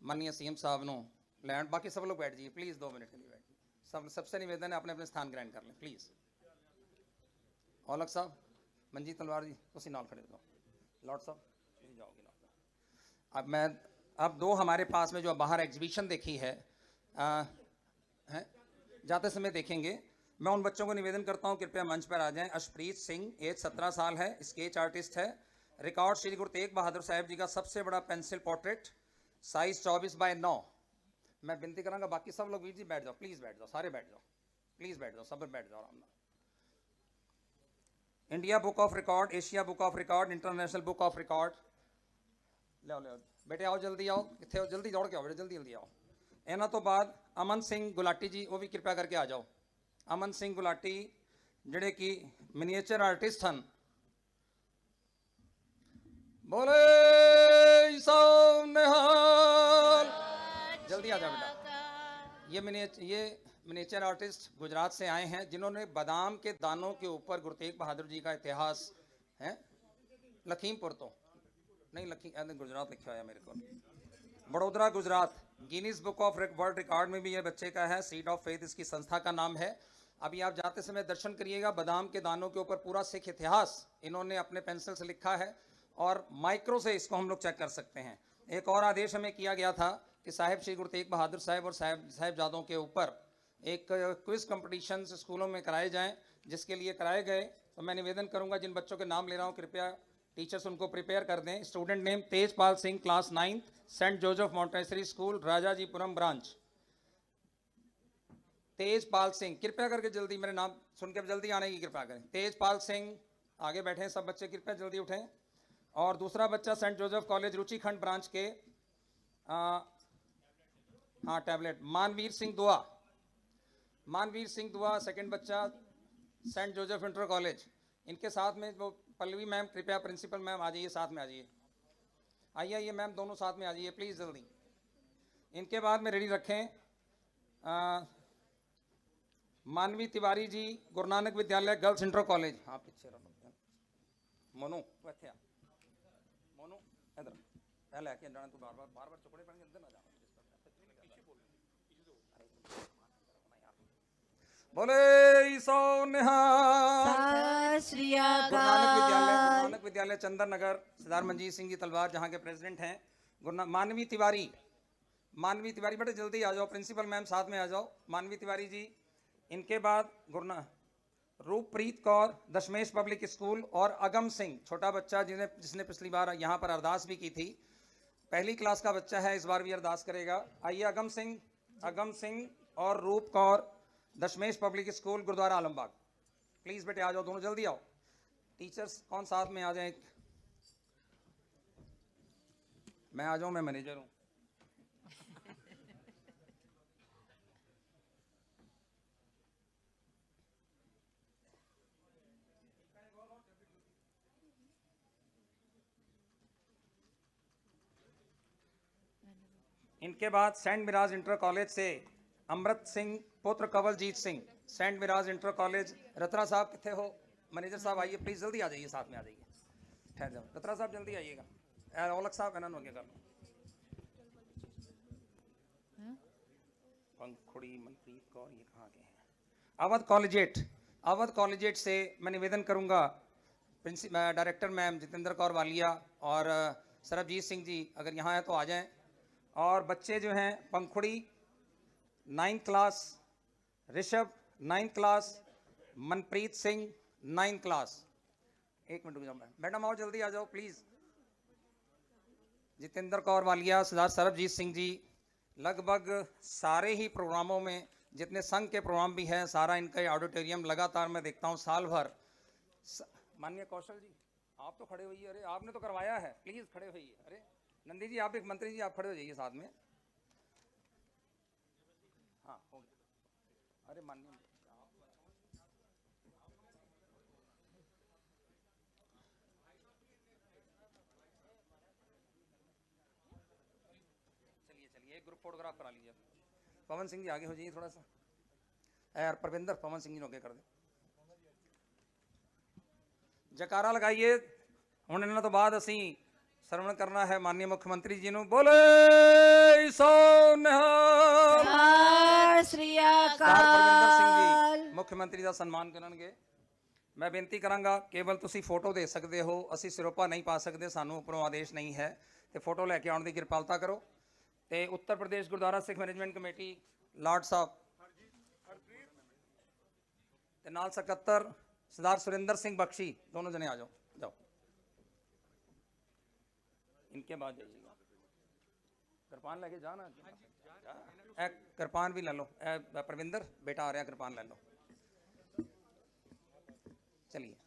माननीय सीएम साहब नो लैंड। बाकी सब लोग बैठ जाइए प्लीज, 2 मिनट के लिए बैठ। सबसे निवेदन है अपने अपने स्थान ग्रहण कर लें प्लीज। औलख साहब, मनजीत तलवार जी तुसी नाल खड़े हो, लॉर्ड साहब तुसी जाओगे नाल। अब 2 हमारे पास में जो बाहर एग्जीबिशन देखी है जाते समय देखेंगे। मैं उन बच्चों को निवेदन करता हूं कृपया मंच पर आ जाएं। अशप्रीत सिंह एज 17 साल है, स्केच आर्टिस्ट है। रिकॉर्ड श्री गुरु तेग बहादुर साहब जी का सबसे बड़ा पेंसिल पोर्ट्रेट, साइज 24/9। मैं विनती करांगा बाकी सब लोग वीर जी बैठ जाओ प्लीज, बैठ जाओ सारे बैठ जाओ प्लीज, बैठ जाओ सब बैठ जाओ आराम से। India book of record, Asia book of record, international book of record. ले बेटे आओ जल्दी आओ, कितने हो जल्दी दौड़ के आओ बेटे, जल्दी जल्दी आओ। इन्हों तो बाद अमन सिंह गुलाटी जी वो भी कृपया करके आ जाओ। अमन सिंह गुलाटी जिहड़े कि मिनीएचर आर्टिस्ट हैं। बोले निहाल, जल्दी आ जाओ बेटा। ये मिनीएचर आर्टिस्ट गुजरात से आए हैं जिन्होंने बादाम के दानों के ऊपर गुरु तेग बहादुर जी का इतिहास है। लखीमपुर तो नहीं, गुजरात लिखा है मेरे को, Vadodara Gujarat. Guinness book of world record में भी ये बच्चे का है। सीड ऑफ फेथ इसकी संस्था का नाम है। अभी आप जाते समय दर्शन करिएगा, बादाम के दानों के ऊपर पूरा सिख इतिहास इन्होंने अपने पेंसिल से लिखा है और माइक्रो से इसको हम लोग चेक कर सकते हैं। एक और आदेश हमें किया गया था कि साहिब श्री गुरु तेग बहादुर साहब और साहिबजादों के ऊपर एक क्विज कंपटीशन स्कूलों में कराए जाएं, जिसके लिए कराए गए। तो मैं निवेदन करूंगा जिन बच्चों के नाम ले रहा हूं कृपया टीचर्स उनको प्रिपेयर कर दें। Student name Tejpal Singh, class 9th, Saint Joseph Montessori school, Rajajipuram branch. Tejpal Singh, कृपया करके जल्दी मेरे नाम सुन के जल्दी आने की कृपा करें। तेजपाल सिंह आगे बैठे, सब बच्चे कृपया जल्दी उठें। और दूसरा बच्चा Saint Joseph college Ruchikhand branch के हाँ टैबलेट, मानवीर सिंह दुआ। मानवीर सिंह दुआ सेकंड बच्चा सेंट जोसेफ इंटर कॉलेज। इनके साथ में वो पल्लवी मैम, कृपया प्रिंसिपल मैम आ जाइए, साथ में आ जाइए। आइए मैम दोनों साथ में आ जाइए प्लीज़ जल्दी। इनके बाद में रेडी रखें मानवी तिवारी जी, गुरु नानक विद्यालय गर्ल्स इंटर कॉलेज। हाँ पीछे रहो मोनू, इतने आ मोनू, इधर पहले आके जाना, तू बार बार चुकड़े पड़ेंगे, अंदर ना जाना। बोले सो निहाल। श्री गुरु नानक विद्यालय चंदन नगर, सरदार मनजीत सिंह जी तलवार जहाँ के प्रेसिडेंट हैं। मानवी तिवारी बेटे जल्दी आ जाओ, प्रिंसिपल मैम साथ में आ जाओ। मानवी तिवारी जी। इनके बाद रूपप्रीत कौर, दशमेश पब्लिक स्कूल। और अगम सिंह, छोटा बच्चा जिसने पिछली बार यहाँ पर अरदास भी की थी, पहली क्लास का बच्चा है, इस बार भी अरदास करेगा। आइए अगम सिंह और Roop Kaur, Dashmesh public school, Gurdwara Alambagh. Please बेटे आ जाओ, दोनों जल्दी आओ। टीचर्स कौन साथ में आ जाए? मैं आ जाऊं, मैं मैनेजर हूं। इनके बाद सेंट मिराज इंटर कॉलेज से अमृत सिंह पुत्र Kanwaljeet Singh, saint Miraj inter college. Ratra साहब कितने हो? मैनेजर साहब आइए प्लीज, जल्दी आ जाइए, साथ में आ जाइए, ठहर जाओ। रत्रा साहब जल्दी आइएगा। औलख साहब है ना, आगे कर लो। पंखुड़ी मनप्रीत कौर, ये कहाँ के हैं? अवध कॉलेजिएट, अवध कॉलेजिएट से मैं निवेदन करूंगा डायरेक्टर मैम जितेंद्र कौर वालिया और सरबजीत सिंह जी अगर यहाँ है तो आ जाएं। और बच्चे जो हैं पंखुड़ी 9th class, Rishabh 9th class, Manpreet Singh 9th class. एक मिनट रुक जाओ मैडम, आओ जल्दी आ जाओ प्लीज। जितेंद्र कौर वालिया, सरदार सरबजीत सिंह जी, लगभग सारे ही प्रोग्रामों में जितने संघ के प्रोग्राम भी हैं सारा इनका ऑडिटोरियम लगातार मैं देखता हूँ साल भर। माननीय कौशल जी आप तो खड़े होइए, अरे आपने तो करवाया है, प्लीज खड़े होइए। अरे नंदी जी आप एक मंत्री जी आप खड़े हो जाइए साथ में। हाँ हो गया। अरे माननीय चलिए एक ग्रुप फोटोग्राफ करा लीजिए। पवन सिंह जी आगे हो जाइए थोड़ा सा। यार परविंदर, पवन सिंह जी आगे कर दे। जकारा लगाइए। ਹੁਣ ਇਹਨਾਂ ਤੋਂ ਬਾਅਦ ਅਸੀਂ ਸਰਵਣ ਕਰਨਾ ਹੈ ਮਾਨनीय ਮੁੱਖ ਮੰਤਰੀ ਜੀ ਨੂੰ। ਬੋਲੇ ਸੋ ਨਿਹਾਲ। सत श्री ਸਰਦਾਰ ਪਰਵਿੰਦਰ ਸਿੰਘ अकाल। ਜੀ ਮੁੱਖ ਮੰਤਰੀ ਦਾ ਸਨਮਾਨ ਕਰਨਗੇ। ਮੈਂ ਬੇਨਤੀ ਕਰਾਂਗਾ ਕੇਵਲ ਤੁਸੀਂ ਫੋਟੋ ਦੇ ਸਕਦੇ ਹੋ, ਅਸੀਂ ਸਿਰੋਪਾ ਨਹੀਂ ਪਾ ਸਕਦੇ, ਸਾਨੂੰ ਉੱਪਰੋਂ ਆਦੇਸ਼ ਨਹੀਂ ਹੈ, ਤੇ ਫੋਟੋ ਲੈ ਕੇ ਆਉਣ ਦੀ ਕਿਰਪਾਲਤਾ ਕਰੋ। ਤੇ ਉੱਤਰ ਪ੍ਰਦੇਸ਼ ਗੁਰਦੁਆਰਾ ਸਿੱਖ ਮੈਨੇਜਮੈਂਟ ਕਮੇਟੀ ਲਾਰਡ ਸਾਹਿਬ ਤੇ ਨਾਲ ਸਕੱਤਰ सरदार सुरेंद्र सिंह बख्शी, दोनों जने आ जाओ, जाओ। इनके बाद जाइएगा, कृपान लेके जाना, कृपान भी ले लो। परविंदर बेटा आ रहा, कृपान ले लो। चलिए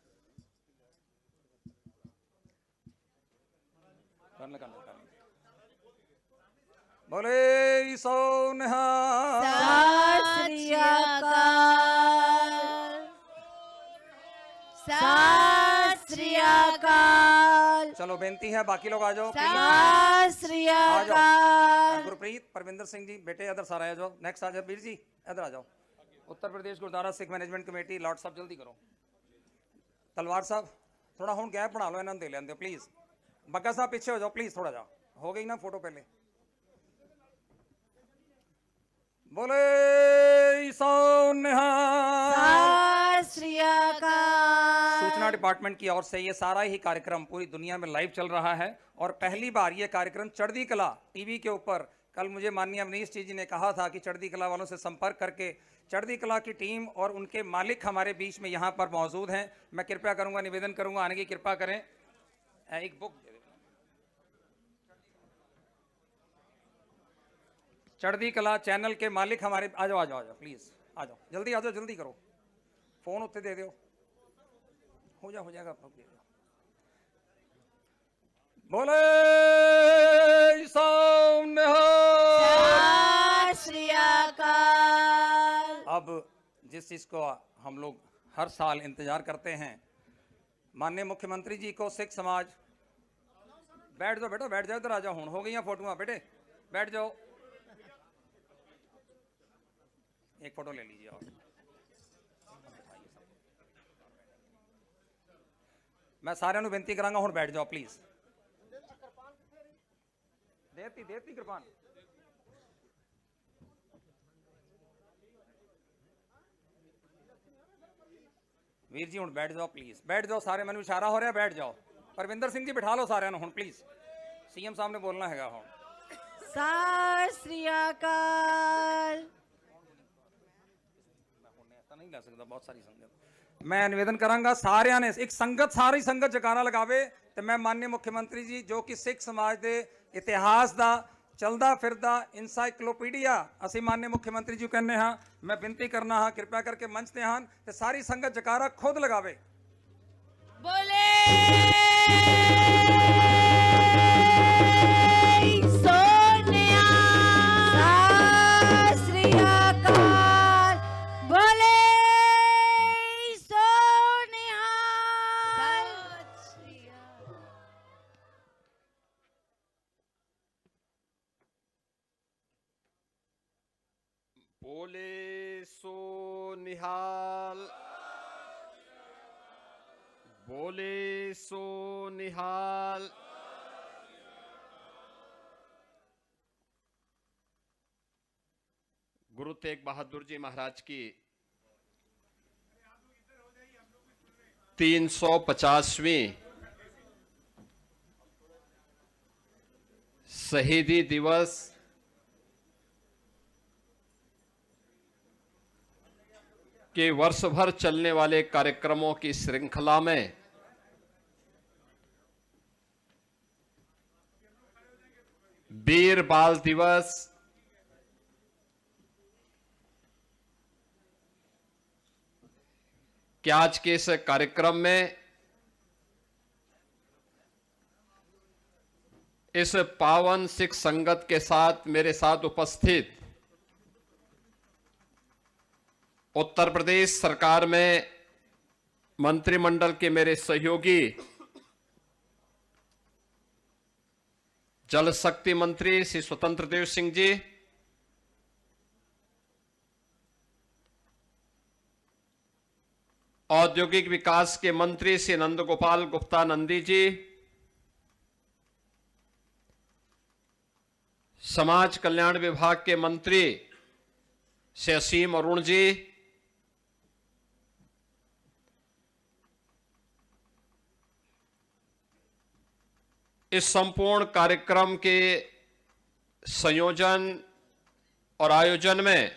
बोले सो निहाल। सत श्री अकाल। सत श्री अकाल। चलो बेनती है बाकी लोग आ जाओ। सत श्री अकाल। गुरप्रीत, परविंदर सिंह जी बेटे इधर सारा आ जाओ। नेक्स्ट आ जाओ वीर जी, इधर आ जाओ। Uttar Pradesh Gurdwara Sikh management committee lord साहब जल्दी करो। तलवार साहब थोड़ा हूँ गैप बना लो, इन्होंने दे लेंगे प्लीज। बग्गा साहब पीछे हो जाओ प्लीज, थोड़ा जाओ, हो गई ना फोटो पहले। बोले सो निहाल। सत श्री अकाल। सूचना डिपार्टमेंट की ओर से ये सारा ही कार्यक्रम पूरी दुनिया में लाइव चल रहा है और पहली बार ये कार्यक्रम चढ़ती कला टीवी के ऊपर, कल मुझे माननीय अवनीश जी ने कहा था कि चढ़ती कला वालों से संपर्क करके, चढ़ती कला की टीम और उनके मालिक हमारे बीच में यहाँ पर मौजूद हैं। मैं कृपया करूँगा, निवेदन करूँगा आने की कृपा करें। एक बुक चढ़ती कला चैनल के मालिक हमारे, आ जाओ आ जाओ आ जाओ प्लीज, आ जाओ जल्दी, आ जाओ जल्दी करो, फोन उत्ते दे दो, हो जाएगा। बोले सो निहाल। सत श्री अकाल। अब जिस चीज को हम लोग हर साल इंतजार करते हैं, माननीय मुख्यमंत्री जी को सिख समाज, बैठ जाओ बेटा, बैठ जाओ, इधर आ जाओ, हूं हो गई फोटोआं बेटे, बैठ जाओ, एक फोटो ले लीजिए। और मैं सारे बेनती करांगा हुण बैठ जाओ प्लीज। देती कृपान। वीर जी हुण बैठ जाओ प्लीज, बैठ जाओ सारे, मैनू इशारा हो रहा बैठ जाओ। परविंदर सिंह जी बिठा लो सारे हुण प्लीज, सीएम साहब ने बोलना है हुण। सत श्री अकाल। नहीं ला सकता, बहुत सारी संगत। मैं निवेदन करांगा सारिਆਂ ने, एक संगत सारी संगत जकारा लगावे ते मैं माननीय मुख्यमंत्री जी जो कि सिख समाज के इतिहास का चलदा फिरदा इंसाइक्लोपीडिया ਅਸੀਂ माननीय मुख्यमंत्री जी कहने हाँ, मैं बेनती करना हाँ कृपया करके मंच ते हाँ ते सारी संगत जकारा खुद लगावे। बोले बोले सो निहाल, बोले सो निहाल। गुरु तेग बहादुर जी महाराज की 350वीं शहीदी दिवस के वर्ष भर चलने वाले कार्यक्रमों की श्रृंखला में वीर बाल दिवस कि आज के इस कार्यक्रम में इस पावन सिख संगत के साथ मेरे साथ उपस्थित उत्तर प्रदेश सरकार में मंत्रिमंडल के मेरे सहयोगी जल शक्ति मंत्री श्री स्वतंत्र देव सिंह जी, औद्योगिक विकास के मंत्री श्री नंद गोपाल गुप्ता नंदी जी, समाज कल्याण विभाग के मंत्री श्री असीम अरुण जी, इस संपूर्ण कार्यक्रम के संयोजन और आयोजन में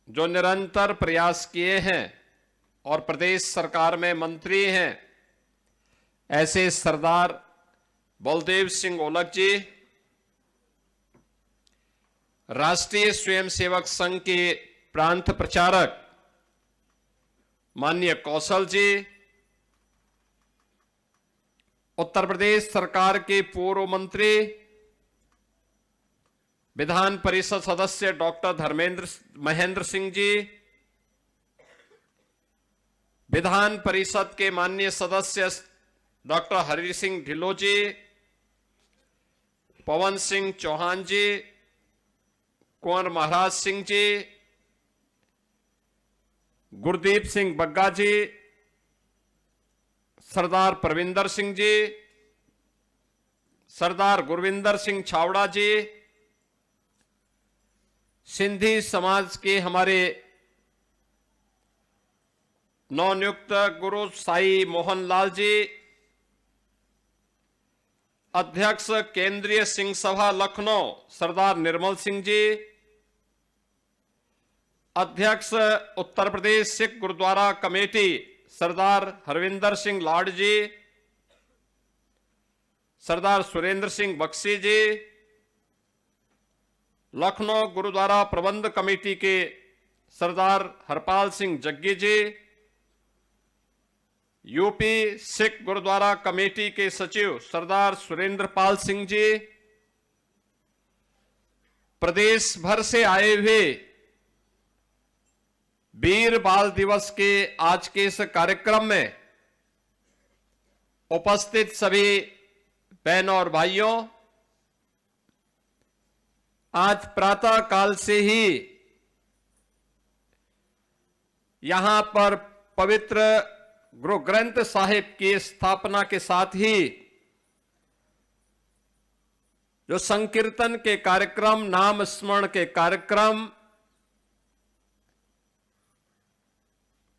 जो निरंतर प्रयास किए हैं और प्रदेश सरकार में मंत्री हैं ऐसे सरदार बलदेव सिंह ओलख जी, राष्ट्रीय स्वयंसेवक संघ के प्रांत प्रचारक माननीय कौशल जी, उत्तर प्रदेश सरकार के पूर्व मंत्री विधान परिषद सदस्य डॉक्टर महेंद्र सिंह जी, विधान परिषद के माननीय सदस्य डॉक्टर हरि सिंह ढिल्लों जी, पवन सिंह चौहान जी, कुंवर महाराज सिंह जी, गुरदीप सिंह बग्गा जी, सरदार परविंदर सिंह जी, सरदार गुरविंदर सिंह छावड़ा जी, सिंधी समाज के हमारे नवनियुक्त गुरु साई मोहन लाल जी, अध्यक्ष केंद्रीय सिंह सभा लखनऊ सरदार निर्मल सिंह जी, अध्यक्ष उत्तर प्रदेश सिख गुरुद्वारा कमेटी सरदार हरविंदर सिंह लाड जी, सरदार सुरेंद्र सिंह बख्शी जी, लखनऊ गुरुद्वारा प्रबंध कमेटी के सरदार हरपाल सिंह जग्गी जी, यूपी सिख गुरुद्वारा कमेटी के सचिव सरदार सुरेंद्र पाल सिंह जी, प्रदेश भर से आए हुए वीर बाल दिवस के आज के इस कार्यक्रम में उपस्थित सभी बहनों और भाइयों, आज प्रातः काल से ही यहां पर पवित्र गुरु ग्रंथ साहिब की स्थापना के साथ ही जो संकीर्तन के कार्यक्रम, नाम स्मरण के कार्यक्रम,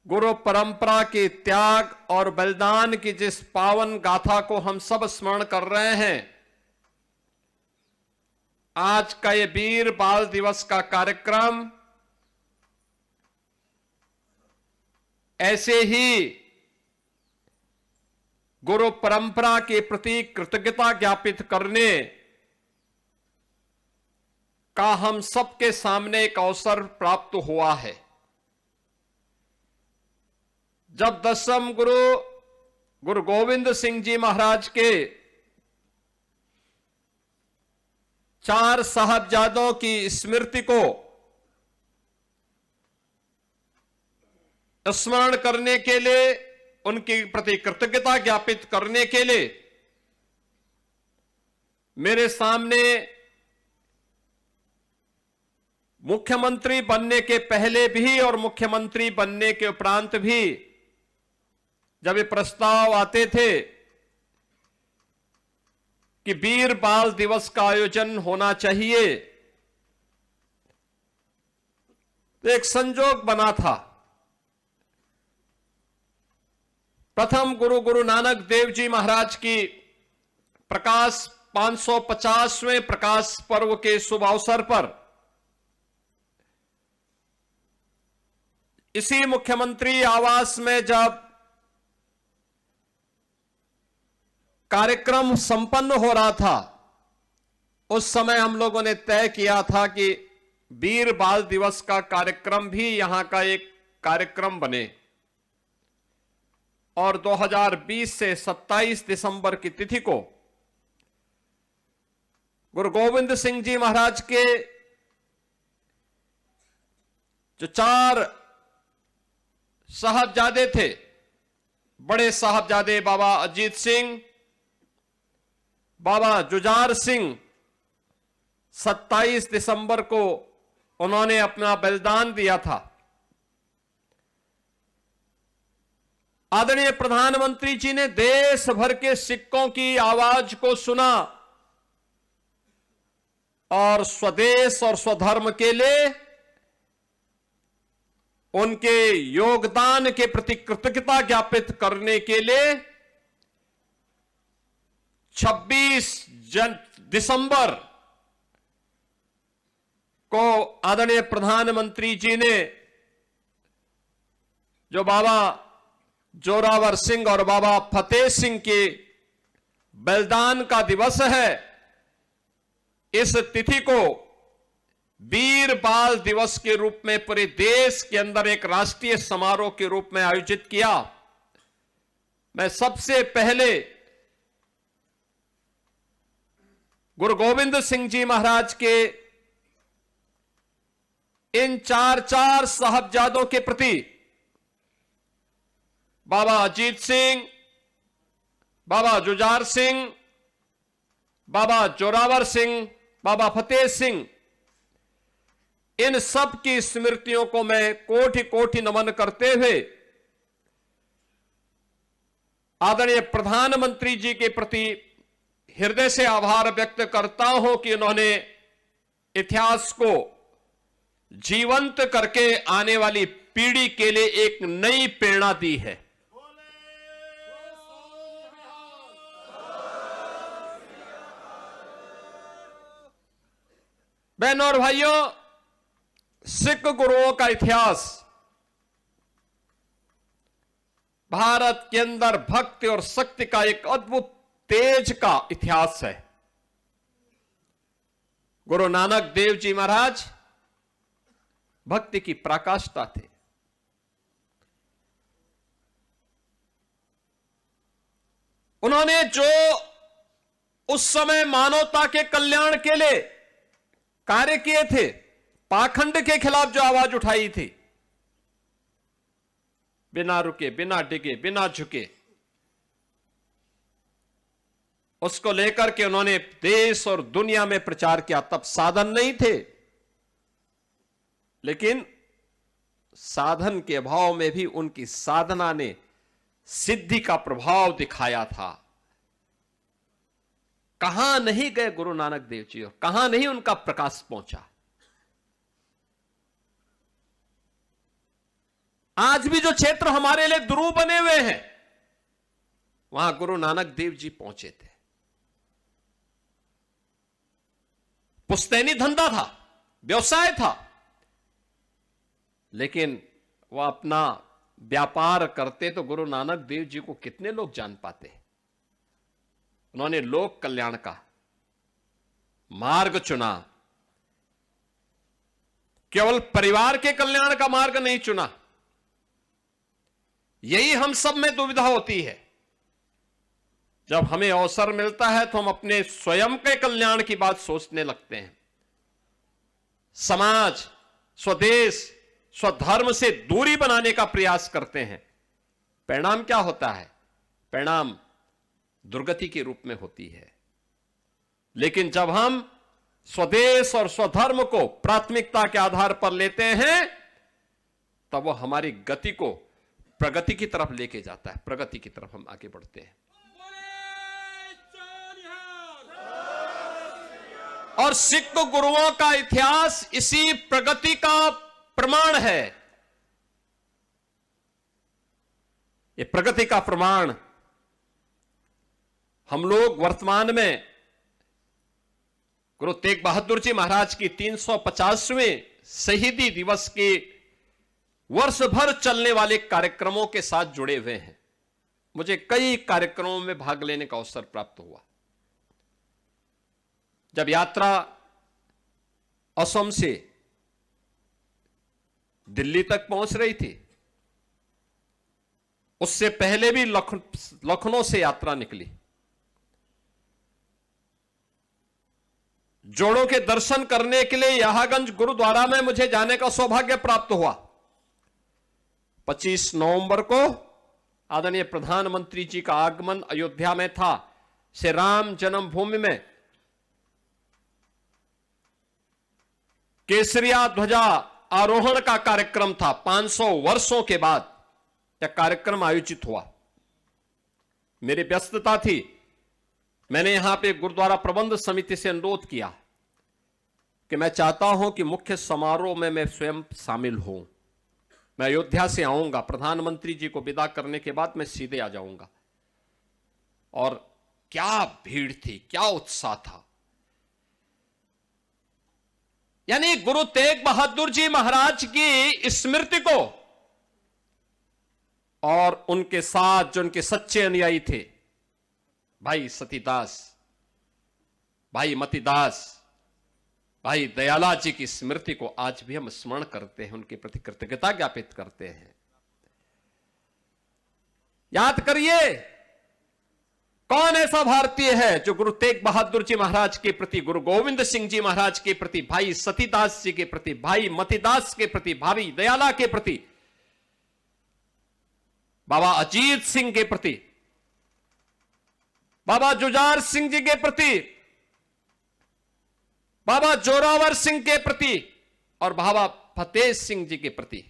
गुरु परंपरा के त्याग और बलिदान की जिस पावन गाथा को हम सब स्मरण कर रहे हैं, आज का ये वीर बाल दिवस का कार्यक्रम ऐसे ही गुरु परंपरा के प्रति कृतज्ञता ज्ञापित करने का हम सबके सामने एक अवसर प्राप्त हुआ है। जब दसम गुरु गोविंद सिंह जी महाराज के 4 साहबजादों की स्मृति को स्मरण करने के लिए, उनके प्रति कृतज्ञता ज्ञापित करने के लिए मेरे सामने मुख्यमंत्री बनने के पहले भी और मुख्यमंत्री बनने के उपरांत भी जब ये प्रस्ताव आते थे कि वीर बाल दिवस का आयोजन होना चाहिए, तो एक संजोग बना था। प्रथम गुरु नानक देव जी महाराज की प्रकाश 550वें प्रकाश पर्व के शुभ अवसर पर इसी मुख्यमंत्री आवास में जब कार्यक्रम संपन्न हो रहा था, उस समय हम लोगों ने तय किया था कि वीर बाल दिवस का कार्यक्रम भी यहां का एक कार्यक्रम बने और 2020 से 27 दिसंबर की तिथि को गुरु गोविंद सिंह जी महाराज के जो 4 साहबजादे थे, बड़े साहबजादे बाबा अजीत सिंह, बाबा जुझार सिंह, 27 दिसंबर को उन्होंने अपना बलिदान दिया था। आदरणीय प्रधानमंत्री जी ने देश भर के सिक्कों की आवाज को सुना और स्वदेश और स्वधर्म के लिए उनके योगदान के प्रति कृतज्ञता ज्ञापित करने के लिए 26 दिसंबर को आदरणीय प्रधानमंत्री जी ने जो बाबा जोरावर सिंह और बाबा फतेह सिंह के बलिदान का दिवस है, इस तिथि को वीर बाल दिवस के रूप में पूरे देश के अंदर एक राष्ट्रीय समारोह के रूप में आयोजित किया। मैं सबसे पहले गुरु गोविंद सिंह जी महाराज के इन 4 साहबजादों के प्रति बाबा अजीत सिंह, बाबा जुझार सिंह, बाबा जोरावर सिंह, बाबा फतेह सिंह, इन सब की स्मृतियों को मैं कोटि कोटि नमन करते हुए आदरणीय प्रधानमंत्री जी के प्रति हृदय से आभार व्यक्त करता हूं कि उन्होंने इतिहास को जीवंत करके आने वाली पीढ़ी के लिए एक नई प्रेरणा दी है। बहनों और भाइयों, सिख गुरुओं का इतिहास भारत के अंदर भक्ति और शक्ति का एक अद्भुत तेज का इतिहास है। गुरु नानक देव जी महाराज भक्ति की पराकाष्ठा थे। उन्होंने जो उस समय मानवता के कल्याण के लिए कार्य किए थे, पाखंड के खिलाफ जो आवाज उठाई थी, बिना रुके, बिना डिगे, बिना झुके, उसको लेकर के उन्होंने देश और दुनिया में प्रचार किया। तब साधन नहीं थे, लेकिन साधन के अभाव में भी उनकी साधना ने सिद्धि का प्रभाव दिखाया था। कहां नहीं गए गुरु नानक देव जी और कहां नहीं उनका प्रकाश पहुंचा। आज भी जो क्षेत्र हमारे लिए दुरूह बने हुए हैं, वहां गुरु नानक देव जी पहुंचे थे। पुश्तैनी धंधा था, व्यवसाय था, लेकिन वह अपना व्यापार करते तो गुरु नानक देव जी को कितने लोग जान पाते। उन्होंने लोक कल्याण का मार्ग चुना, केवल परिवार के कल्याण का मार्ग नहीं चुना। यही हम सब में दुविधा होती है। जब हमें अवसर मिलता है तो हम अपने स्वयं के कल्याण की बात सोचने लगते हैं। समाज, स्वदेश, स्वधर्म से दूरी बनाने का प्रयास करते हैं। परिणाम क्या होता है? परिणाम दुर्गति के रूप में होती है। लेकिन जब हम स्वदेश और स्वधर्म को प्राथमिकता के आधार पर लेते हैं, तब वो हमारी गति को प्रगति की तरफ लेके जाता है, प्रगति की तरफ हम आगे बढ़ते हैं। और सिख गुरुओं का इतिहास इसी प्रगति का प्रमाण है। ये प्रगति का प्रमाण हम लोग वर्तमान में गुरु तेग बहादुर जी महाराज की 350वें शहीदी दिवस के वर्ष भर चलने वाले कार्यक्रमों के साथ जुड़े हुए हैं। मुझे कई कार्यक्रमों में भाग लेने का अवसर प्राप्त हुआ। जब यात्रा असम से दिल्ली तक पहुंच रही थी, उससे पहले भी लखनऊ से यात्रा निकली। जोड़ों के दर्शन करने के लिए यहागंज गुरुद्वारा में मुझे जाने का सौभाग्य प्राप्त हुआ। 25 नवंबर को आदरणीय प्रधानमंत्री जी का आगमन अयोध्या में था। श्री राम जन्मभूमि में केसरिया ध्वजा आरोहण का कार्यक्रम था। 500 वर्षों के बाद यह कार्यक्रम आयोजित हुआ। मेरी व्यस्तता थी, मैंने यहां पे गुरुद्वारा प्रबंध समिति से अनुरोध किया कि मैं चाहता हूं कि मुख्य समारोह में मैं स्वयं शामिल हूं। मैं अयोध्या से आऊंगा, प्रधानमंत्री जी को विदा करने के बाद मैं सीधे आ जाऊंगा। और क्या भीड़ थी, क्या उत्साह था। यानी गुरु तेग बहादुर जी महाराज की स्मृति को और उनके साथ जो उनके सच्चे अनुयायी थे, भाई सतीदास, भाई मतीदास, भाई दयाला जी की स्मृति को आज भी हम स्मरण करते हैं, उनके प्रति कृतज्ञता ज्ञापित करते हैं। याद करिए, कौन ऐसा भारतीय है जो गुरु तेग बहादुर जी महाराज के प्रति, गुरु गोविंद सिंह जी महाराज के प्रति, भाई सतीदास जी के प्रति, भाई मतीदास के प्रति, भाई दयाला के प्रति, बाबा अजीत सिंह के प्रति, बाबा जुझार सिंह जी के प्रति, बाबा जोरावर सिंह के प्रति और बाबा फतेह सिंह जी के प्रति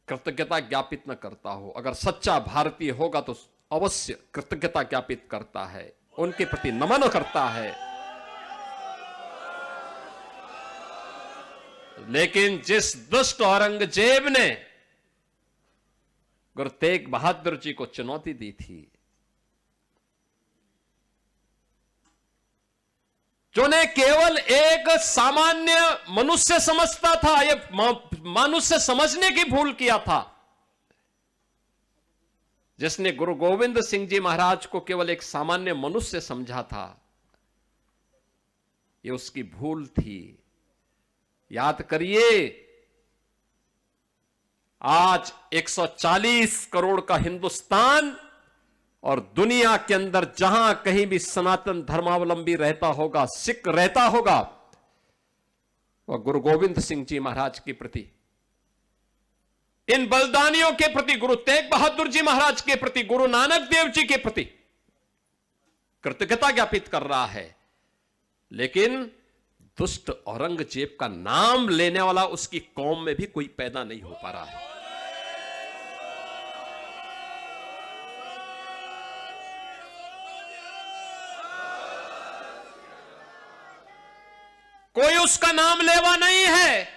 कृतज्ञता ज्ञापित न करता हो। अगर सच्चा भारतीय होगा तो अवश्य कृतज्ञता ज्ञापित करता है, उनके प्रति नमन करता है। लेकिन जिस दुष्ट औरंगजेब ने गुरु तेग बहादुर जी को चुनौती दी थी, जो ने केवल एक सामान्य मनुष्य समझता था, ये मनुष्य समझने की भूल किया था, जिसने गुरु गोविंद सिंह जी महाराज को केवल एक सामान्य मनुष्य समझा था, ये उसकी भूल थी। याद करिए, आज 140 करोड़ का हिंदुस्तान और दुनिया के अंदर जहां कहीं भी सनातन धर्मावलंबी रहता होगा, सिख रहता होगा, वह गुरु गोविंद सिंह जी महाराज के प्रति, इन बलिदानियों के प्रति, गुरु तेग बहादुर जी महाराज के प्रति, गुरु नानक देव जी के प्रति कृतज्ञता ज्ञापित कर रहा है। लेकिन दुष्ट औरंगजेब का नाम लेने वाला उसकी कौम में भी कोई पैदा नहीं हो पा रहा है। कोई उसका नाम लेवा नहीं है।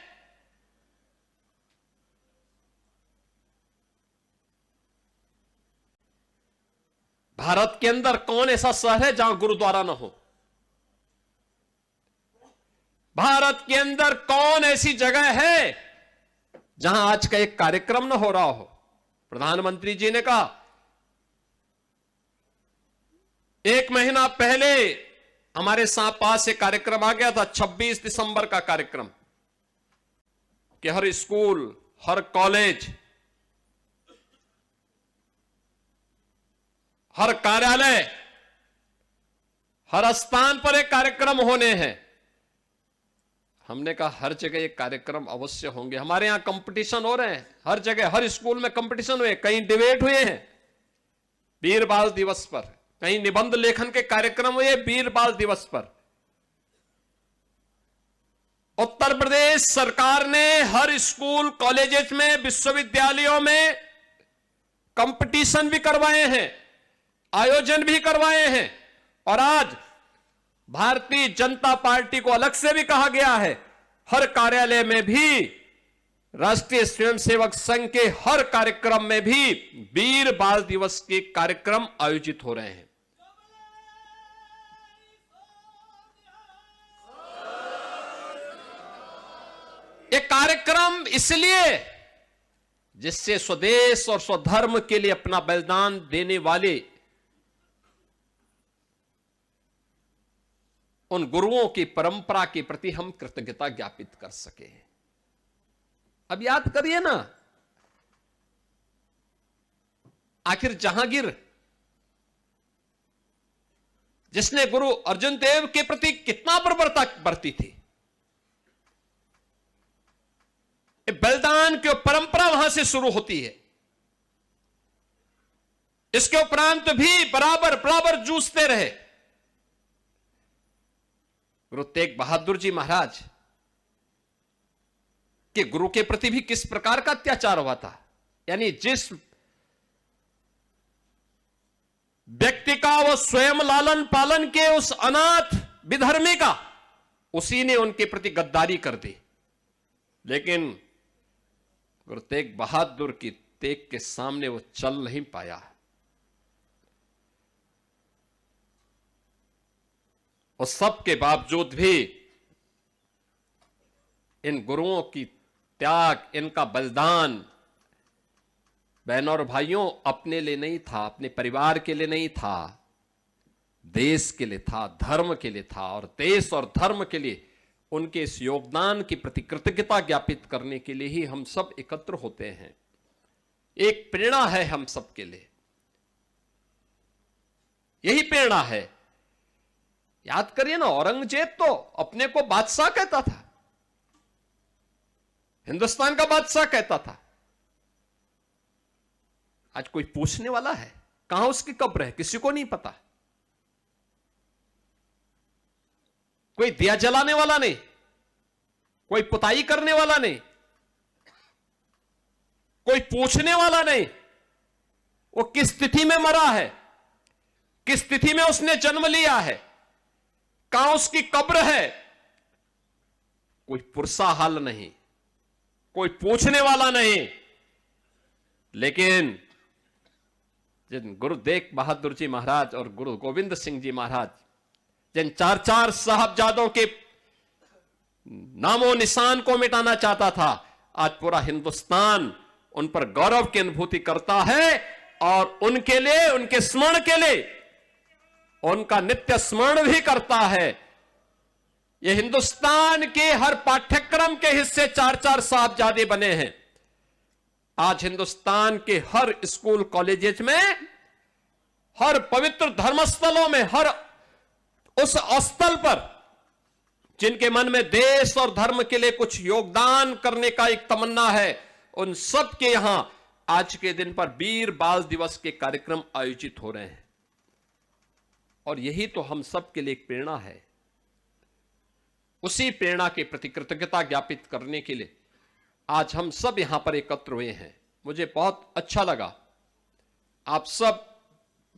भारत के अंदर कौन ऐसा शहर है जहां गुरुद्वारा ना हो? भारत के अंदर कौन ऐसी जगह है जहां आज का एक कार्यक्रम ना हो रहा हो? प्रधानमंत्री जी ने कहा, 1 महीना पहले हमारे पास एक कार्यक्रम आ गया था, 26 दिसंबर का कार्यक्रम, कि हर स्कूल, हर कॉलेज, हर कार्यालय, हर स्थान पर एक कार्यक्रम होने हैं। हमने कहा हर जगह एक कार्यक्रम अवश्य होंगे। हमारे यहां कंपटीशन हो रहे हैं, हर जगह, हर स्कूल में कंपटीशन हुए, कहीं डिबेट हुए हैं वीर बाल दिवस पर, कहीं निबंध लेखन के कार्यक्रम हुए वीर बाल दिवस पर। उत्तर प्रदेश सरकार ने हर स्कूल कॉलेजेस में विश्वविद्यालयों में कंपटीशन भी करवाए हैं, आयोजन भी करवाए हैं। और आज भारतीय जनता पार्टी को अलग से भी कहा गया है, हर कार्यालय में भी, राष्ट्रीय स्वयंसेवक संघ के हर कार्यक्रम में भी वीर बाल दिवस के कार्यक्रम आयोजित हो रहे हैं। ये कार्यक्रम इसलिए जिससे स्वदेश और स्वधर्म के लिए अपना बलिदान देने वाले उन गुरुओं की परंपरा के प्रति हम कृतज्ञता ज्ञापित कर सके। अब याद करिए ना, आखिर जहांगीर जिसने गुरु अर्जुन देव के प्रति कितना बर्बरता बरती थी, बलिदान की परंपरा वहां से शुरू होती है। इसके उपरांत भी बराबर बराबर जूझते रहे। गुरु तेग बहादुर जी महाराज के गुरु के प्रति भी किस प्रकार का अत्याचार हुआ था। यानी जिस व्यक्ति का वो स्वयं लालन पालन के उस अनाथ विधर्मी का, उसी ने उनके प्रति गद्दारी कर दी। लेकिन गुरु तेग बहादुर की तेग के सामने वो चल नहीं पाया। और सब के बावजूद भी इन गुरुओं की त्याग, इनका बलिदान बहनों और भाइयों अपने लिए नहीं था, अपने परिवार के लिए नहीं था, देश के लिए था, धर्म के लिए था। और देश और धर्म के लिए उनके इस योगदान की प्रति कृतज्ञता ज्ञापित करने के लिए ही हम सब एकत्र होते हैं। एक प्रेरणा है हम सब के लिए, यही प्रेरणा है। याद करिए ना, औरंगजेब तो अपने को बादशाह कहता था, हिंदुस्तान का बादशाह कहता था। आज कोई पूछने वाला है कहां उसकी कब्र है? किसी को नहीं पता। कोई दिया जलाने वाला नहीं, कोई पुताई करने वाला नहीं, कोई पूछने वाला नहीं। वो किस तिथि में मरा है, किस तिथि में उसने जन्म लिया है, कहां उसकी कब्र है, कोई पुरसा हाल नहीं, कोई पूछने वाला नहीं। लेकिन जिन गुरु तेग बहादुर जी महाराज और गुरु गोविंद सिंह जी महाराज, जिन चार चार साहबजादों के नामों निशान को मिटाना चाहता था, आज पूरा हिंदुस्तान उन पर गौरव की अनुभूति करता है। और उनके लिए, उनके स्मरण के लिए उनका नित्य स्मरण भी करता है। यह हिंदुस्तान के हर पाठ्यक्रम के हिस्से चार चार साहबजादे बने हैं। आज हिंदुस्तान के हर स्कूल कॉलेजेस में, हर पवित्र धर्मस्थलों में, हर उस स्थल पर जिनके मन में देश और धर्म के लिए कुछ योगदान करने का एक तमन्ना है, उन सब के यहां आज के दिन पर वीर बाल दिवस के कार्यक्रम आयोजित हो रहे हैं। और यही तो हम सब के लिए एक प्रेरणा है। उसी प्रेरणा के प्रति कृतज्ञता ज्ञापित करने के लिए आज हम सब यहां पर एकत्र हुए हैं। मुझे बहुत अच्छा लगा, आप सब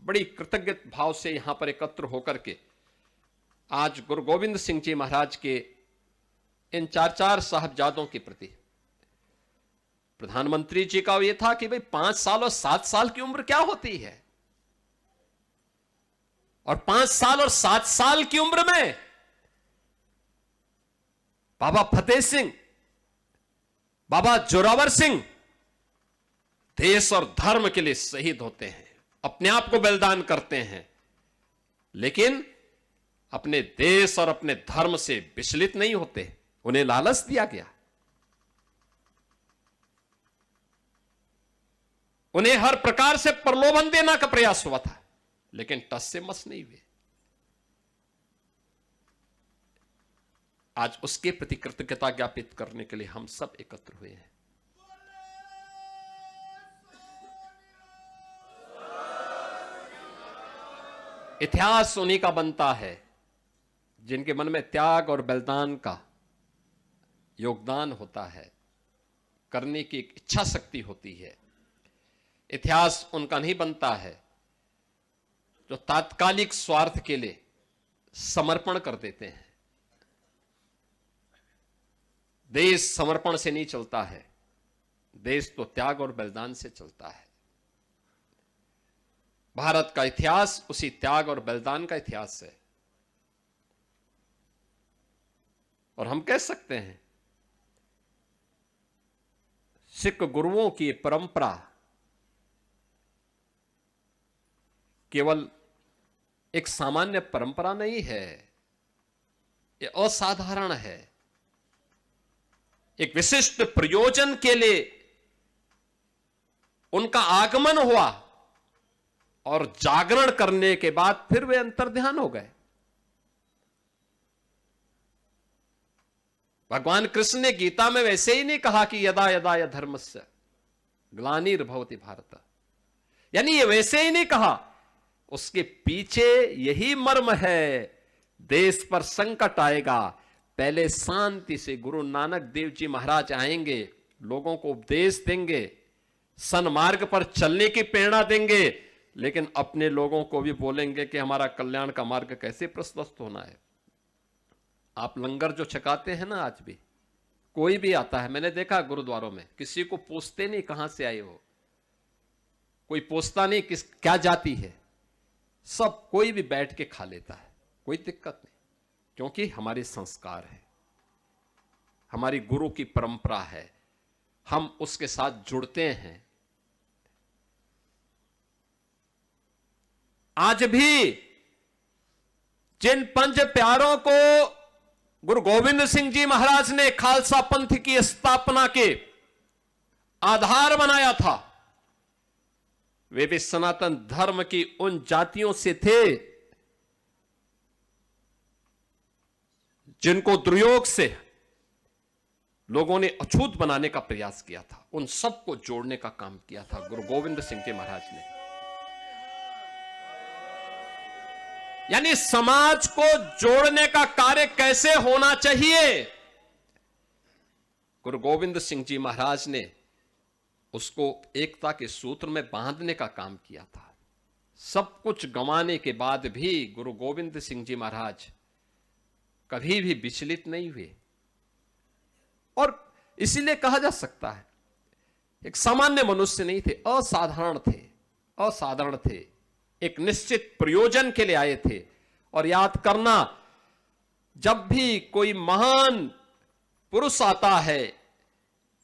बड़ी कृतज्ञ भाव से यहां पर एकत्र होकर के आज गुरु गोविंद सिंह जी महाराज के इन चार चार साहबजादों के प्रति। प्रधानमंत्री जी का यह था कि भाई 5 साल और 7 साल की उम्र क्या होती है, और 5 साल और 7 साल की उम्र में बाबा फतेह सिंह, बाबा जोरावर सिंह देश और धर्म के लिए शहीद होते हैं, अपने आप को बलिदान करते हैं, लेकिन अपने देश और अपने धर्म से विचलित नहीं होते। उन्हें लालच दिया गया, उन्हें हर प्रकार से प्रलोभन देने का प्रयास हुआ था, लेकिन टस से मस नहीं हुए। आज उसके प्रति कृतज्ञता ज्ञापित करने के लिए हम सब एकत्र हुए हैं। इतिहास उन्हीं का बनता है जिनके मन में त्याग और बलिदान का योगदान होता है, करने की एक इच्छा शक्ति होती है। इतिहास उनका नहीं बनता है जो तात्कालिक स्वार्थ के लिए समर्पण कर देते हैं। देश समर्पण से नहीं चलता है, देश तो त्याग और बलिदान से चलता है। भारत का इतिहास उसी त्याग और बलिदान का इतिहास है। और हम कह सकते हैं सिख गुरुओं की परंपरा केवल एक सामान्य परंपरा नहीं है, ये असाधारण है। एक विशिष्ट प्रयोजन के लिए उनका आगमन हुआ और जागरण करने के बाद फिर वे अंतर्ध्यान हो गए। भगवान कृष्ण ने गीता में वैसे ही नहीं कहा कि यदा यदा य धर्मस्य ग्लानिर्भवति भारत, यानी ये वैसे ही नहीं कहा। उसके पीछे यही मर्म है, देश पर संकट आएगा, पहले शांति से गुरु नानक देव जी महाराज आएंगे, लोगों को उपदेश देंगे, सन्मार्ग पर चलने की प्रेरणा देंगे, लेकिन अपने लोगों को भी बोलेंगे कि हमारा कल्याण का मार्ग कैसे प्रशस्त होना है। आप लंगर जो छकाते हैं ना, आज भी कोई भी आता है, मैंने देखा गुरुद्वारों में, किसी को पूछते नहीं कहां से आए हो, कोई पूछता नहीं किस क्या जाति है, सब कोई भी बैठ के खा लेता है, कोई दिक्कत नहीं, क्योंकि हमारे संस्कार है, हमारी गुरु की परंपरा है, हम उसके साथ जुड़ते हैं। आज भी जिन पंच प्यारों को गुरु गोविंद सिंह जी महाराज ने खालसा पंथ की स्थापना के आधार बनाया था, वे भी सनातन धर्म की उन जातियों से थे जिनको दुर्योग से लोगों ने अछूत बनाने का प्रयास किया था। उन सबको जोड़ने का काम किया था गुरु गोविंद सिंह जी महाराज ने। यानी समाज को जोड़ने का कार्य कैसे होना चाहिए, गुरु गोविंद सिंह जी महाराज ने उसको एकता के सूत्र में बांधने का काम किया था। सब कुछ गंवाने के बाद भी गुरु गोविंद सिंह जी महाराज कभी भी विचलित नहीं हुए, और इसीलिए कहा जा सकता है एक सामान्य मनुष्य नहीं थे, असाधारण थे, असाधारण थे, एक निश्चित प्रयोजन के लिए आए थे। और याद करना, जब भी कोई महान पुरुष आता है,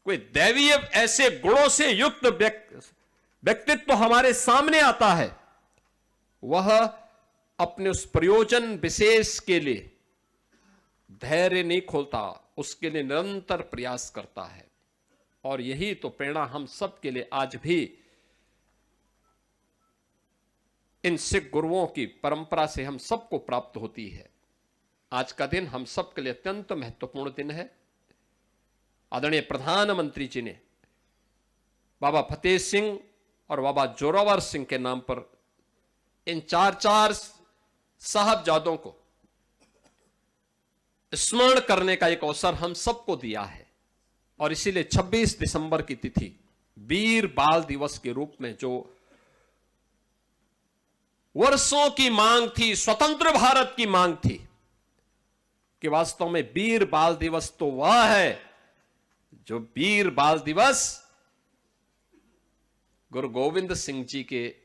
कोई दैवीय ऐसे गुणों से युक्त व्यक्तित्व हमारे सामने आता है, वह अपने उस प्रयोजन विशेष के लिए धैर्य नहीं खोलता, उसके लिए निरंतर प्रयास करता है। और यही तो प्रेरणा हम सब के लिए आज भी इन सिख गुरुओं की परंपरा से हम सबको प्राप्त होती है। आज का दिन हम सब के लिए अत्यंत महत्वपूर्ण दिन है। आदरणीय प्रधानमंत्री जी ने बाबा फतेह सिंह और बाबा जोरावर सिंह के नाम पर इन चार साहबजादों को स्मरण करने का एक अवसर हम सबको दिया है। और इसीलिए 26 दिसंबर की तिथि वीर बाल दिवस के रूप में, जो वर्षों की मांग थी, स्वतंत्र भारत की मांग थी, कि वास्तव में वीर बाल दिवस तो वह है जो वीर बाल दिवस गुरु गोविंद सिंह जी के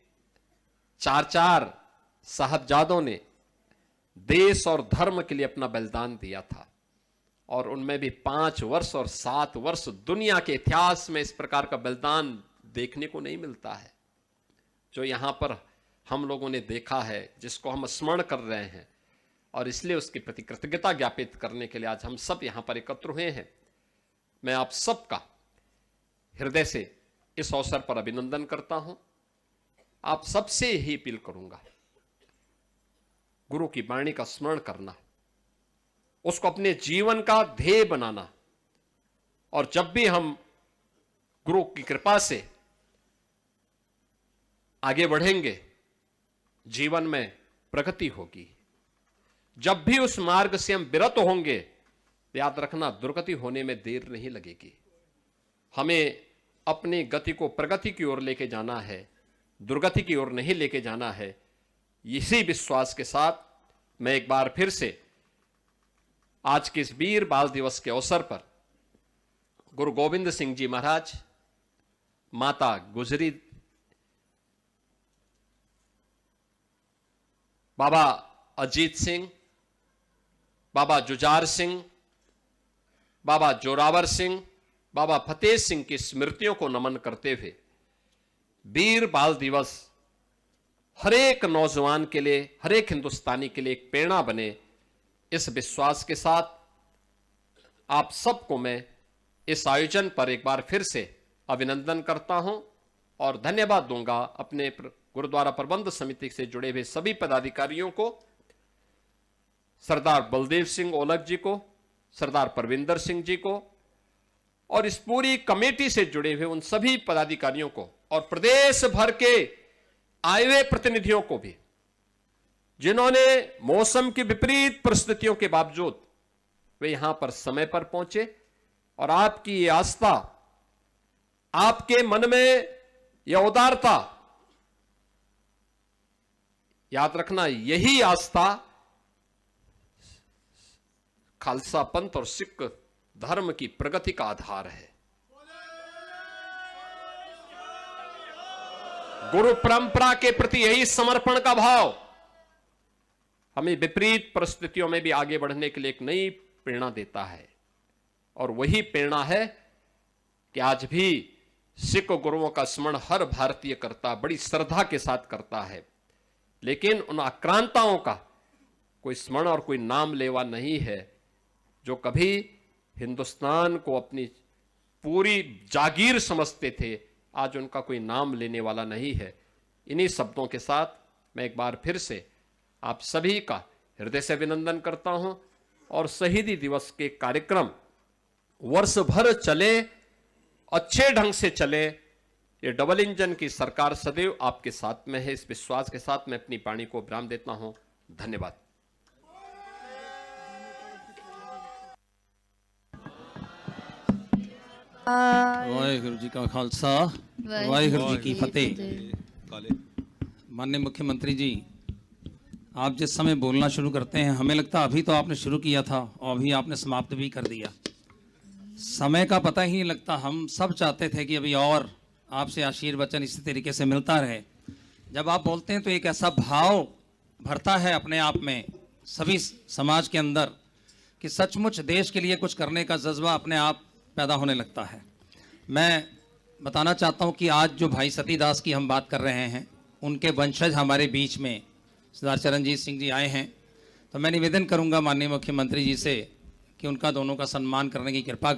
चार साहबजादों ने देश और धर्म के लिए अपना बलिदान दिया था। और उनमें भी 5 वर्ष और 7 वर्ष, दुनिया के इतिहास में इस प्रकार का बलिदान देखने को नहीं मिलता है जो यहां पर हम लोगों ने देखा है, जिसको हम स्मरण कर रहे हैं। और इसलिए उसके प्रति कृतज्ञता ज्ञापित करने के लिए आज हम सब यहां पर एकत्र हुए हैं। मैं आप सबका हृदय से इस अवसर पर अभिनंदन करता हूं। आप सबसे ही अपील करूंगा, गुरु की वाणी का स्मरण करना, उसको अपने जीवन का ध्येय बनाना। और जब भी हम गुरु की कृपा से आगे बढ़ेंगे, जीवन में प्रगति होगी। जब भी उस मार्ग से हम विरत होंगे, याद रखना, दुर्गति होने में देर नहीं लगेगी। हमें अपनी गति को प्रगति की ओर लेके जाना है, दुर्गति की ओर नहीं लेके जाना है। इसी विश्वास के साथ मैं एक बार फिर से आज के इस वीर बाल दिवस के अवसर पर गुरु गोविंद सिंह जी महाराज, माता गुजरी, बाबा अजीत सिंह, बाबा जुझार सिंह, बाबा जोरावर सिंह, बाबा फतेह सिंह की स्मृतियों को नमन करते हुए वीर बाल दिवस हर एक नौजवान के लिए, हर एक हिंदुस्तानी के लिए एक प्रेरणा बने, इस विश्वास के साथ आप सबको मैं इस आयोजन पर एक बार फिर से अभिनंदन करता हूं और धन्यवाद दूंगा अपने गुरुद्वारा प्रबंध समिति से जुड़े हुए सभी पदाधिकारियों को, सरदार बलदेव सिंह ओलख जी को, सरदार परविंदर सिंह जी को और इस पूरी कमेटी से जुड़े हुए उन सभी पदाधिकारियों को और प्रदेश भर के आए हुए प्रतिनिधियों को भी, जिन्होंने मौसम की विपरीत परिस्थितियों के बावजूद वे यहां पर समय पर पहुंचे और आपकी ये आस्था, आपके मन में यह उदारता, याद रखना यही आस्था खालसा पंथ और सिख धर्म की प्रगति का आधार है। गुरु परंपरा के प्रति यही समर्पण का भाव हमें विपरीत परिस्थितियों में भी आगे बढ़ने के लिए एक नई प्रेरणा देता है और वही प्रेरणा है कि आज भी सिख गुरुओं का स्मरण हर भारतीय करता, बड़ी श्रद्धा के साथ करता है, लेकिन उन आक्रांताओं का कोई स्मरण और कोई नाम लेवा नहीं है जो कभी हिंदुस्तान को अपनी पूरी जागीर समझते थे। आज उनका कोई नाम लेने वाला नहीं है। इन्हीं शब्दों के साथ मैं एक बार फिर से आप सभी का हृदय से अभिनंदन करता हूं और शहीदी दिवस के कार्यक्रम वर्ष भर चले, अच्छे ढंग से चले। ये डबल इंजन की सरकार सदैव आपके साथ में है। इस विश्वास के साथ मैं अपनी वाणी को विराम देता हूं। धन्यवाद। वाहिगुरु जी का खालसा, वाहिगुरु जी की फतेह। माननीय मुख्यमंत्री जी, आप जिस समय बोलना शुरू करते हैं, हमें लगता अभी तो आपने शुरू किया था और अभी आपने समाप्त भी कर दिया। समय का पता ही नहीं लगता। हम सब चाहते थे कि अभी और आपसे आशीर्वचन इसी तरीके से मिलता रहे। जब आप बोलते हैं तो एक ऐसा भाव भरता है अपने आप में, सभी समाज के अंदर, कि सचमुच देश के लिए कुछ करने का जज्बा अपने आप पैदा होने लगता है। मैं बताना चाहता हूं कि आज जो भाई सतीदास की हम बात कर रहे हैं, उनके वंशज हमारे बीच में सरदार चरणजीत सिंह जी आए हैं। तो मैं निवेदन करूंगा माननीय मुख्यमंत्री जी से कि उनका दोनों का सम्मान करने की कृपा